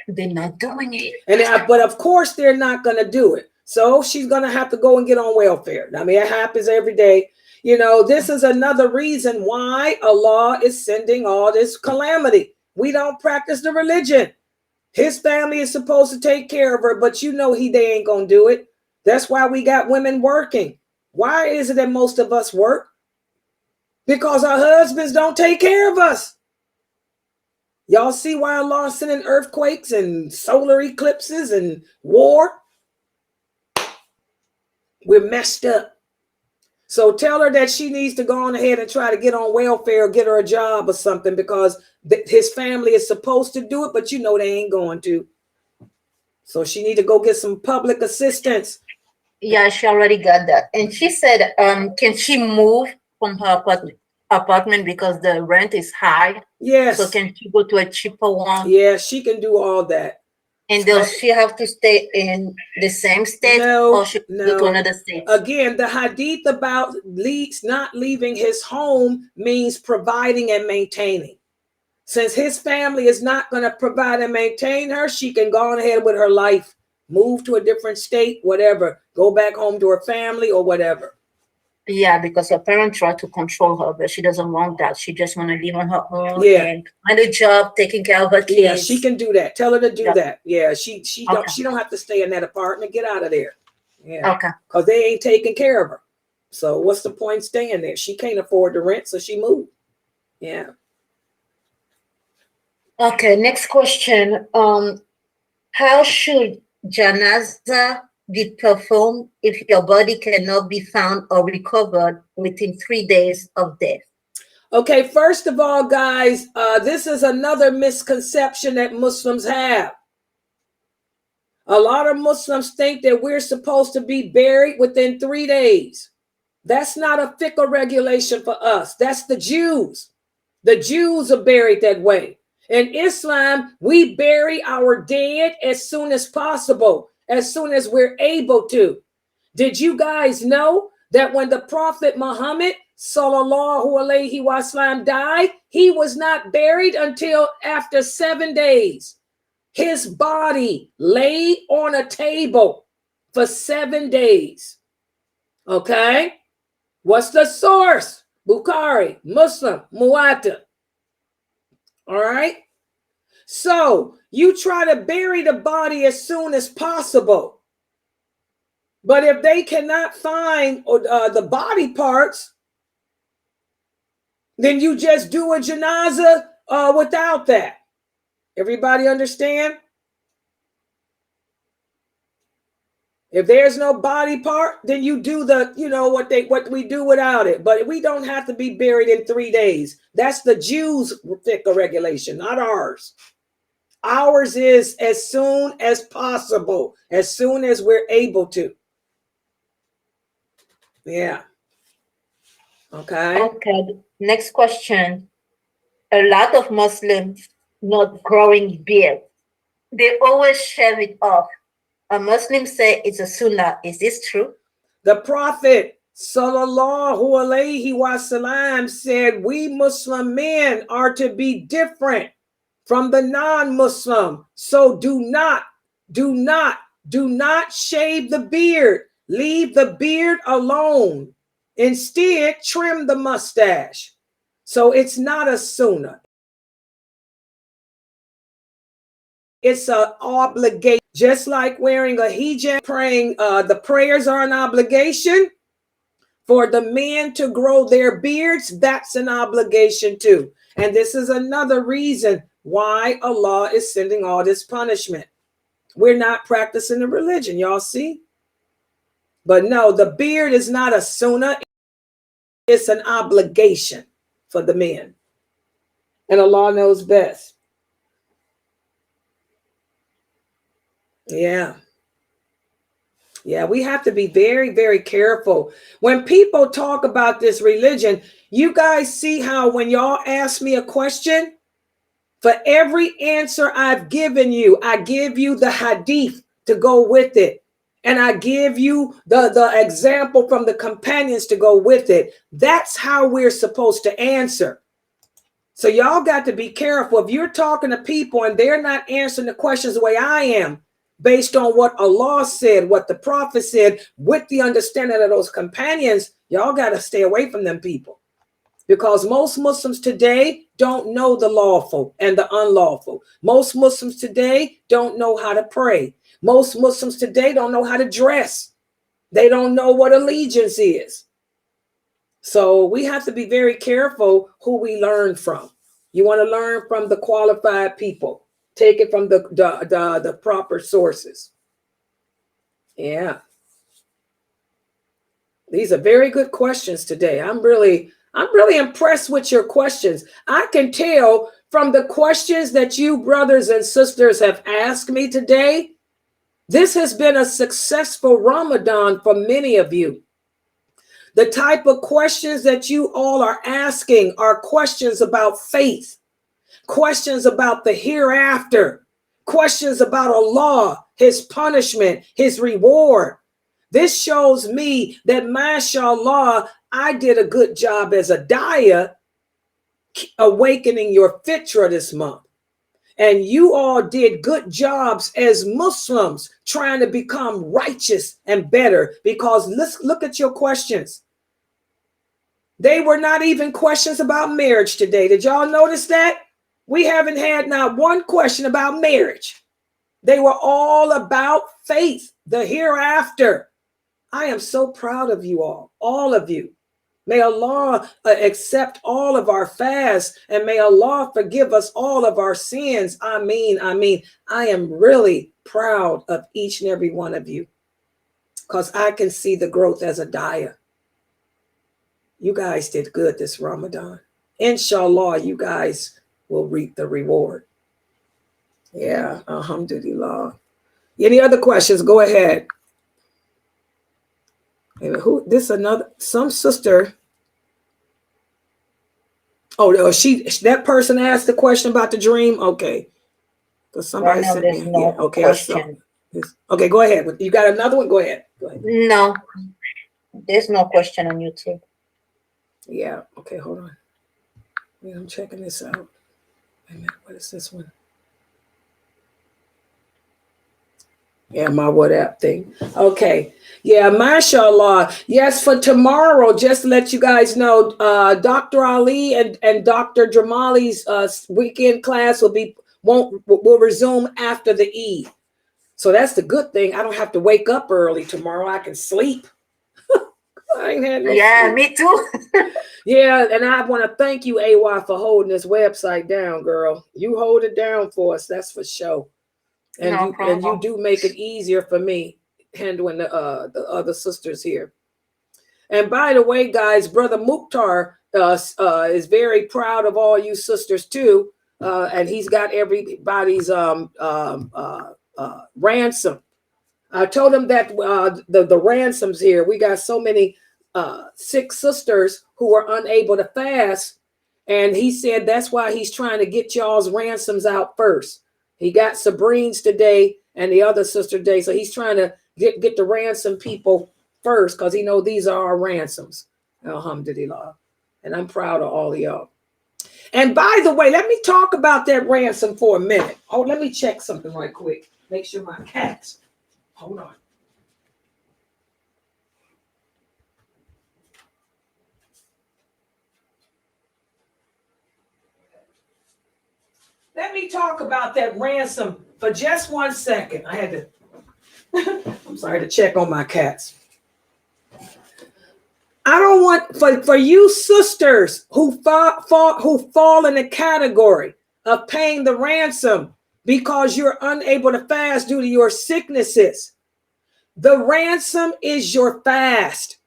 Speaker 6: They're not doing it.
Speaker 3: But of course they're not going to do it. So she's going to have to go and get on welfare. I mean, it happens every day. You know, this is another reason why Allah is sending all this calamity. We don't practice the religion. His family is supposed to take care of her, but you know they ain't going to do it. That's why we got women working. Why is it that most of us work? Because our husbands don't take care of us. Y'all see why Allah is sending earthquakes and solar eclipses and war? We're messed up. So tell her that she needs to go on ahead and try to get on welfare or get her a job or something, because his family is supposed to do it, but you know they ain't going to. So she need to go get some public assistance.
Speaker 6: Yeah, she already got that. And she said, can she move from her apartment because the rent is high?
Speaker 3: Yes.
Speaker 6: So can she go to a cheaper one?
Speaker 3: Yeah, she can do all that.
Speaker 6: And does she have to stay in the same state, or she can go to another state?
Speaker 3: Again, the hadith about not leaving his home means providing and maintaining. Since his family is not going to provide and maintain her, she can go on ahead with her life, move to a different state, whatever, go back home to her family or whatever.
Speaker 6: Yeah, because her parents try to control her, but she doesn't want that. She just want to live on her own and find a job, taking care of her kids.
Speaker 3: Yeah, she can do that. Tell her to do that. Yeah, she don't have to stay in that apartment. Get out of there. Yeah. Okay. Because they ain't taking care of her. So what's the point staying there? She can't afford the rent, so she moved. Yeah.
Speaker 6: Okay, next question. How should janaza be performed if your body cannot be found or recovered within 3 days of death?
Speaker 3: Okay, first of all, guys, this is another misconception that Muslims have. A lot of Muslims think that we're supposed to be buried within 3 days. That's not a fiqh regulation for us. That's the Jews. The Jews are buried that way. In Islam, we bury our dead as soon as possible, as soon as we're able to. Did you guys know that when the Prophet Muhammad sallallahu alaihi wasallam died, he was not buried until after 7 days? His body lay on a table for 7 days. Okay? What's the source? Bukhari, Muslim, Muwatta. All right? So you try to bury the body as soon as possible. But if they cannot find the body parts, then you just do a janaza without that. Everybody understand? If there's no body part, then you do what we do without it. But we don't have to be buried in 3 days. That's the Jews' fiqh regulation, not ours. Ours is as soon as possible, as soon as we're able to. Yeah. Okay.
Speaker 6: Okay. Next question. A lot of Muslims not growing beard. They always shave it off. A Muslim say it's a sunnah. Is this true?
Speaker 3: The Prophet Sallallahu alayhi wasallam said, we Muslim men are to be different from the non-Muslim. So do not shave the beard. Leave the beard alone. Instead, trim the mustache. So it's not a sunnah. It's an obligation. Just like wearing a hijab, praying, the prayers are an obligation. For the men to grow their beards, that's an obligation too. And this is another reason why Allah is sending all this punishment. We're not practicing the religion, y'all see? But no, the beard is not a sunnah. It's an obligation for the men. And Allah knows best. Yeah. Yeah, we have to be very, very careful. When people talk about this religion, you guys see how when y'all ask me a question, for every answer I've given you, I give you the hadith to go with it. And I give you the example from the companions to go with it. That's how we're supposed to answer. So y'all got to be careful. If you're talking to people and they're not answering the questions the way I am, based on what Allah said, what the Prophet said, with the understanding of those companions, y'all got to stay away from them people. Because most Muslims today don't know the lawful and the unlawful. Most Muslims today don't know how to pray. Most Muslims today don't know how to dress. They don't know what allegiance is. So we have to be very careful who we learn from. You want to learn from the qualified people. Take it from the proper sources. Yeah. These are very good questions today. I'm really impressed with your questions. I can tell from the questions that you brothers and sisters have asked me today, this has been a successful Ramadan for many of you. The type of questions that you all are asking are questions about faith, questions about the hereafter, questions about Allah, his punishment, his reward. This shows me that, mashallah, I did a good job as a daya awakening your fitra this month. And you all did good jobs as Muslims trying to become righteous and better, because let's look at your questions. They were not even questions about marriage today. Did y'all notice that? We haven't had not one question about marriage. They were all about faith, the hereafter. I am so proud of you all of you. May Allah accept all of our fasts, and may Allah forgive us all of our sins. Ameen, ameen. I am really proud of each and every one of you, because I can see the growth as a daya. You guys did good this Ramadan. Inshallah, you guys will reap the reward. Yeah, alhamdulillah. Any other questions? Go ahead. Some sister. Oh, that person asked the question about the dream. Okay, because somebody said,
Speaker 6: no
Speaker 3: yeah. Okay,
Speaker 6: question.
Speaker 3: Okay, go ahead. You got another one? Go ahead.
Speaker 6: No, there's no question on YouTube.
Speaker 3: Yeah. Okay, hold on. Yeah, I'm checking this out. Wait a minute. What is this one? Yeah, my WhatsApp thing. Okay. Yeah, mashallah. Yes, for tomorrow, just to let you guys know, Dr. Ali and Dr. Jamali's weekend class will resume after the Eid. So that's the good thing. I don't have to wake up early tomorrow. I can sleep. I ain't had no sleep.
Speaker 6: Me too.
Speaker 3: Yeah, and I want to thank you, AY, for holding this website down, girl. You hold it down for us, that's for sure. And you do make it easier for me handling the other sisters here. And by the way, guys, Brother Mukhtar is very proud of all you sisters too, and he's got everybody's ransom. I told him that the ransoms here, we got so many sick sisters who are unable to fast, and he said that's why he's trying to get y'all's ransoms out first. He got Sabrine's today and the other sister today, so he's trying to get the ransom people first because he know these are our ransoms. Alhamdulillah. And I'm proud of all of y'all. And by the way, let me talk about that ransom for a minute. Oh, let me check something right quick. Make sure my cats. Hold on. Let me talk about that ransom for just 1 second. I had to, I'm sorry, to check on my cats. I don't want, for you sisters who fall in the category of paying the ransom because you're unable to fast due to your sicknesses. The ransom is your fast.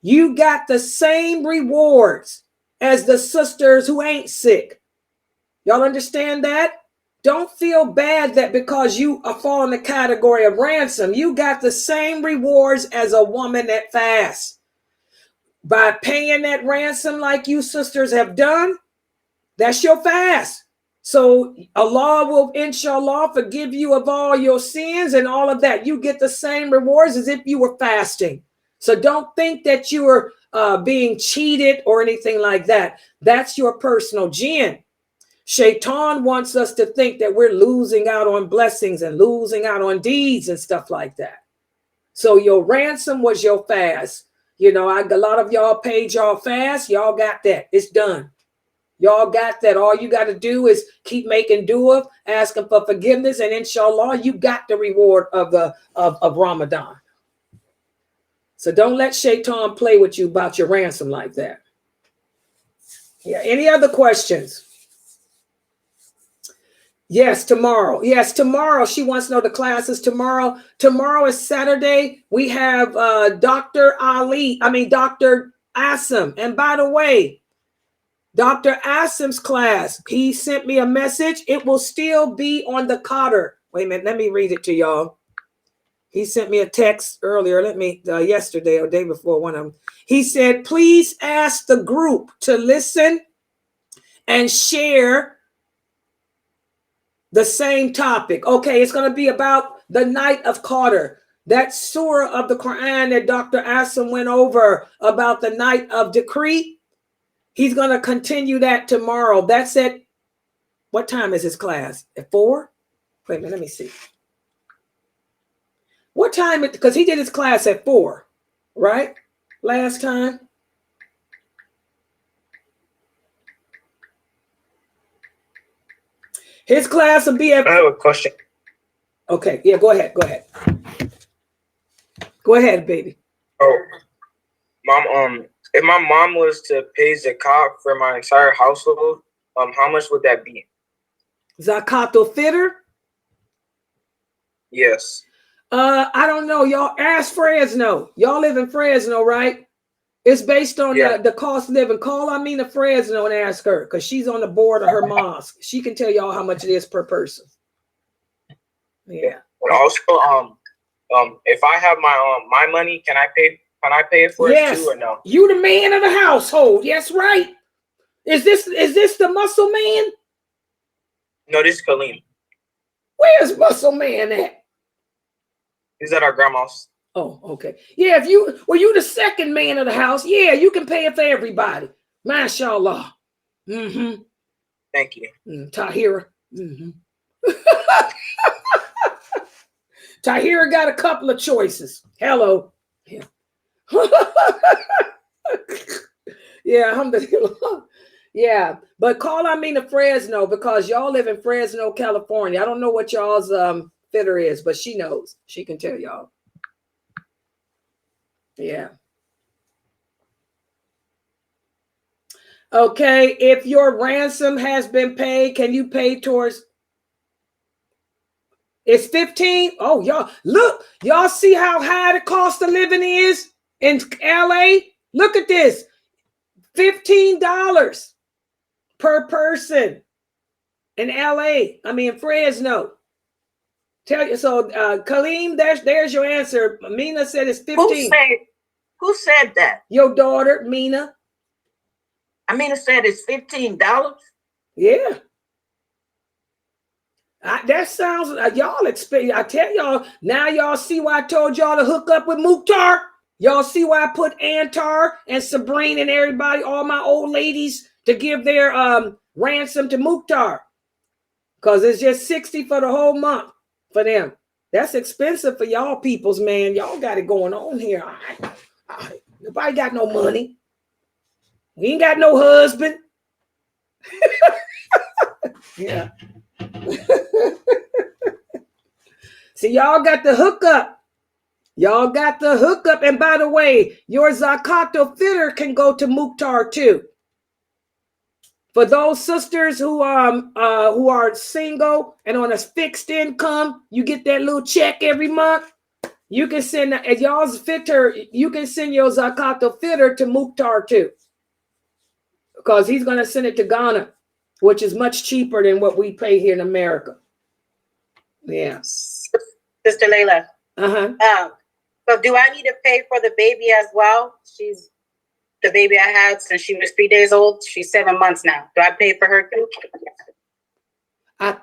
Speaker 3: You got the same rewards as the sisters who ain't sick. Y'all understand that? Don't feel bad that because you fall in the category of ransom, you got the same rewards as a woman that fasts. By paying that ransom like you sisters have done, that's your fast. So Allah will, inshallah, forgive you of all your sins and all of that. You get the same rewards as if you were fasting. So don't think that you are being cheated or anything like that. That's your personal jinn. Shaitan wants us to think that we're losing out on blessings and losing out on deeds and stuff like that. So your ransom was your fast. You know, a lot of y'all paid y'all fast. Y'all got that. It's done. Y'all got that. All you got to do is keep making dua, asking for forgiveness, and inshallah, you got the reward of Ramadan. So don't let Shaitan play with you about your ransom like that. Yeah. Any other questions? Yes, tomorrow. Yes, tomorrow. She wants to know the classes tomorrow. Tomorrow is Saturday. We have Dr. Asim. And by the way, Dr. Asim's class, he sent me a message. It will still be on the Qadr. Wait a minute. Let me read it to y'all. He sent me a text earlier. Yesterday or day before, one of them. He said, please ask the group to listen and share the same topic. Okay, it's going to be about the Night of Qadr. That surah of the Quran that Dr. Asim went over about the night of decree. He's going to continue that tomorrow. That's at, what time is his class? At 4? Wait a minute, let me see. What time? Because he did his class at 4, right? Last time. His class will be at.
Speaker 9: I have a question.
Speaker 3: Okay, yeah, go ahead. Go ahead, baby.
Speaker 9: Oh, Mom, if my mom was to pay zakat for my entire household, how much would that be?
Speaker 3: Zakatul Fitr?
Speaker 9: Yes.
Speaker 3: I don't know. Y'all ask Fresno. Y'all live in Fresno, right? It's based on the cost of living. Call Amina Fresno and ask her because she's on the board of her mosque. She can tell y'all how much it is per person. Yeah.
Speaker 9: But also, if I have my money, can I pay it for it too or no?
Speaker 3: You the man of the household. Yes, right. Is this the muscle man?
Speaker 9: No, this is Kaleem.
Speaker 3: Where's muscle man at?
Speaker 9: He's at our grandma's.
Speaker 3: Oh, okay. Yeah, if you the second man of the house, yeah, you can pay it for everybody. MashaAllah. Mm-hmm.
Speaker 9: Thank you.
Speaker 3: Tahira. Mm-hmm. Tahira got a couple of choices. Hello. Yeah. Yeah, alhamdulillah. Yeah, but call Amina Fresno because y'all live in Fresno, California. I don't know what y'all's fitter is, but she knows. She can tell y'all. Yeah. Okay, if your ransom has been paid, can you pay towards? It's 15. Oh, y'all look, y'all see how high the cost of living is in LA? Look at this. $15 per person in LA. I mean, Fresno. Tell you so, Kaleem, there's your answer. Mina said it's 15.
Speaker 10: Who said that?
Speaker 3: Your daughter, Mina.
Speaker 10: Amina said it's $15.
Speaker 3: Yeah. That sounds y'all expect. I tell y'all now. Y'all see why I told y'all to hook up with Mukhtar. Y'all see why I put Antar and Sabrine and everybody, all my old ladies, to give their ransom to Mukhtar? Because it's just 60 for the whole month for them. That's expensive for y'all peoples, man. Y'all got it going on here. All right. Nobody got no money. We ain't got no husband. Yeah. See, y'all got the hookup. Y'all got the hookup. And by the way, your Zakatul Fitr can go to Mukhtar too. For those sisters who are single and on a fixed income, you get that little check every month. You can send y'all's fitr. You can send your Zakatul Fitr to Mukhtar too, because he's going to send it to Ghana, which is much cheaper than what we pay here in America. Yeah.
Speaker 4: Sister Laila. So do I need to pay for the baby as well? She's the baby I had since she was 3 days old. She's 7 months now. Do I pay for her too?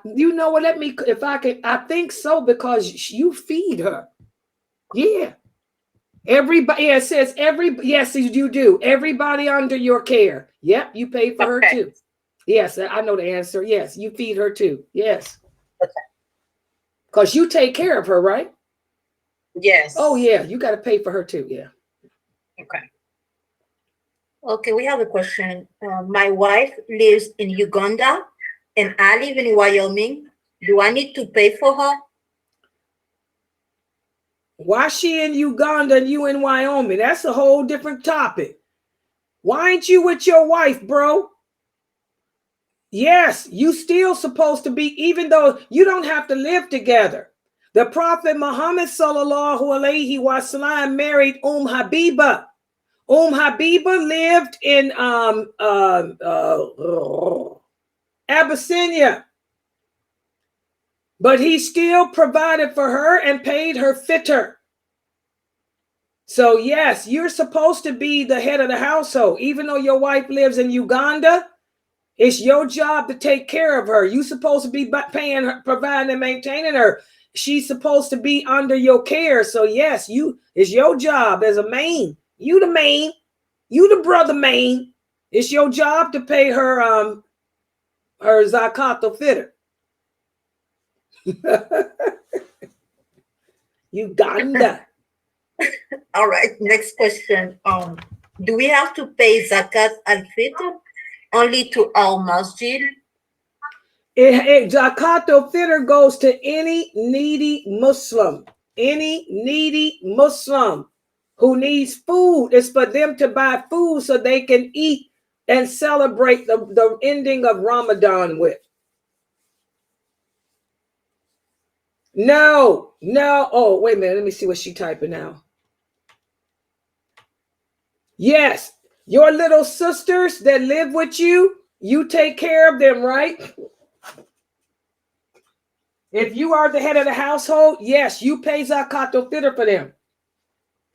Speaker 3: You know what? Let me, if I can, I think so, because you feed her. Yeah. Everybody, yeah, it says yes, you do. Everybody under your care. Yep, you pay for her too. Yes, I know the answer. Yes, you feed her too. Yes. Okay. Because you take care of her, right?
Speaker 4: Yes.
Speaker 3: Oh, yeah, you got to pay for her too. Yeah.
Speaker 4: Okay.
Speaker 6: Okay, we have a question. My wife lives in Uganda and I live in Wyoming. Do I need to pay for her?
Speaker 3: Why she in Uganda and you in Wyoming? That's a whole different topic. Why ain't you with your wife, bro? Yes, you still supposed to be, even though you don't have to live together. The Prophet Muhammad sallallahu alaihi wasallam married Habiba. Habiba lived in Abyssinia, but he still provided for her and paid her fitr. So yes, you're supposed to be the head of the household. Even though your wife lives in Uganda, it's your job to take care of her. You're supposed to be paying her, providing and maintaining her. She's supposed to be under your care. So yes, it's your job as a main. You the main. You the brother main. It's your job to pay her her Zakatul Fitr. Uganda.
Speaker 6: All right, next question. Do we have to pay Zakat al-Fitr only to our masjid?
Speaker 3: Zakatul Fitr goes to any needy Muslim. Any needy Muslim who needs food. It's for them to buy food so they can eat and celebrate the ending of Ramadan with. No. Oh, wait a minute. Let me see what she's typing now. Yes, your little sisters that live with you, you take care of them, right? If you are the head of the household, yes, you pay Zakatul Fitr for them.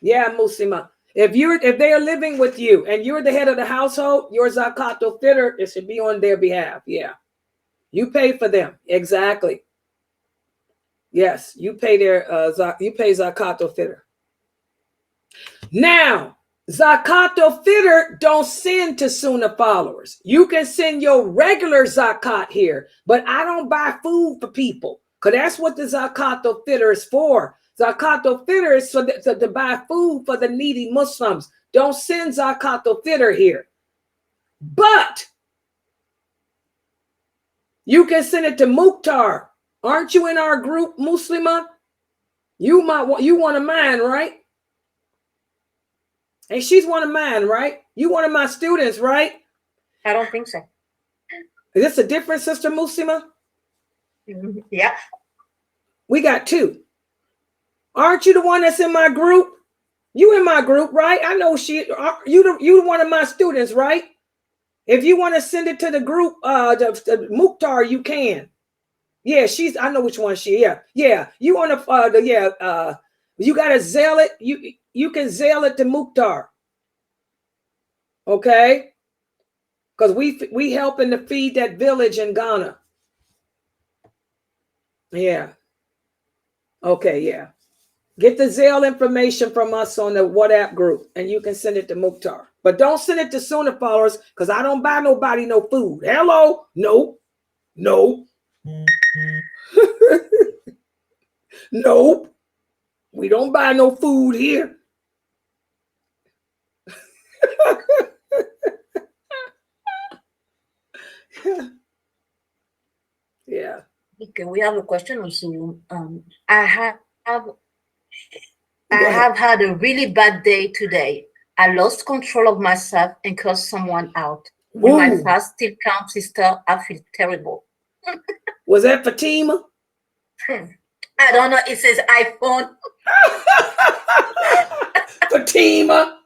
Speaker 3: Yeah, Muslima. If they are living with you and you're the head of the household, your Zakatul Fitr, it should be on their behalf. Yeah. You pay for them. Exactly. Yes, you pay Zakatul Fitr. Now, Zakatul Fitr don't send to Sunnah followers. You can send your regular zakat here, but I don't buy food for people, because that's what the Zakatul Fitr is for. Zakatul Fitr is to buy food for the needy Muslims. Don't send Zakatul Fitr here. But you can send it to Mukhtar. Aren't you in our group, Muslima? You one of mine, right? And she's one of mine, right? You one of my students, right?
Speaker 6: I don't think so.
Speaker 3: Is this a different sister, Muslima?
Speaker 6: Yeah.
Speaker 3: We got two. Aren't you the one that's in my group? You in my group, right? I know you one of my students, right? If you want to send it to the group, the Mukhtar, you can. Yeah, I know which one she. Yeah. You want to you gotta zeal it. You can zeal it to Mukhtar. Okay? Because we helping to feed that village in Ghana. Yeah. Okay, yeah. Get the Zelle information from us on the WhatsApp group, and you can send it to Mukhtar. But don't send it to Sunnahfollowers, because I don't buy nobody no food. Hello? Nope. Nope. Nope. We don't buy no food here. Yeah.
Speaker 6: Okay, we have a question on Zoom. I have had a really bad day today. I lost control of myself and cursed someone out. Will my fast still count, sister? I feel terrible.
Speaker 3: Was that Fatima?
Speaker 6: I don't know. It says iPhone.
Speaker 3: Fatima.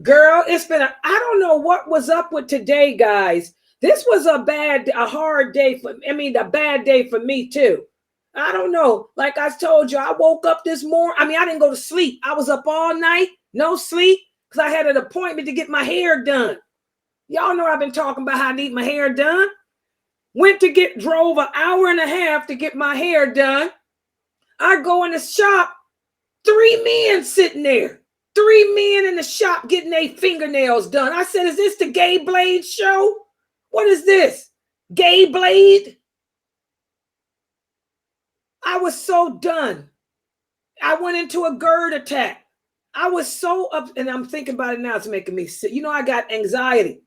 Speaker 3: Girl, it's been I don't know what was up with today, guys. This was a hard day a bad day for me too. I don't know. Like I told you, I woke up this morning. I didn't go to sleep. I was up all night, no sleep, because I had an appointment to get my hair done. Y'all know I've been talking about how I need my hair done. Drove an hour and a half to get my hair done. I go in the shop, 3 men sitting there. 3 men in the shop getting their fingernails done. I said, is this the Gay Blade show? What is this? Gay Blade? I was so done. I went into a GERD attack. I was so up, and I'm thinking about it now. It's making me sick. You know, I got anxiety.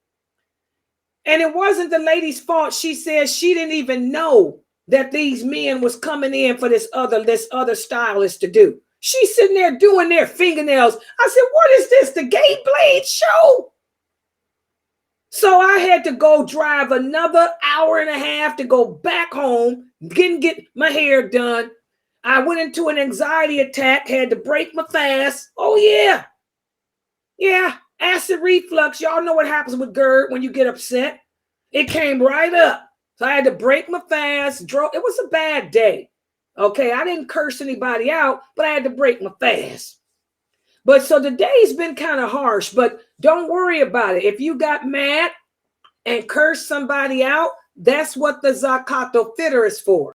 Speaker 3: And it wasn't the lady's fault. She said she didn't even know that these men was coming in for this other stylist to do. She's sitting there doing their fingernails. I said, what is this, the Gay Blade show? So I had to go drive another hour and a half to go back home, get my hair done. I went into an anxiety attack, had to break my fast. Oh, yeah. Yeah, acid reflux. Y'all know what happens with GERD when you get upset. It came right up. So I had to break my fast. It was a bad day. Okay, I didn't curse anybody out, but I had to break my fast. But so the day's been kind of harsh, but don't worry about it. If you got mad and cursed somebody out, that's what the ZakF is for.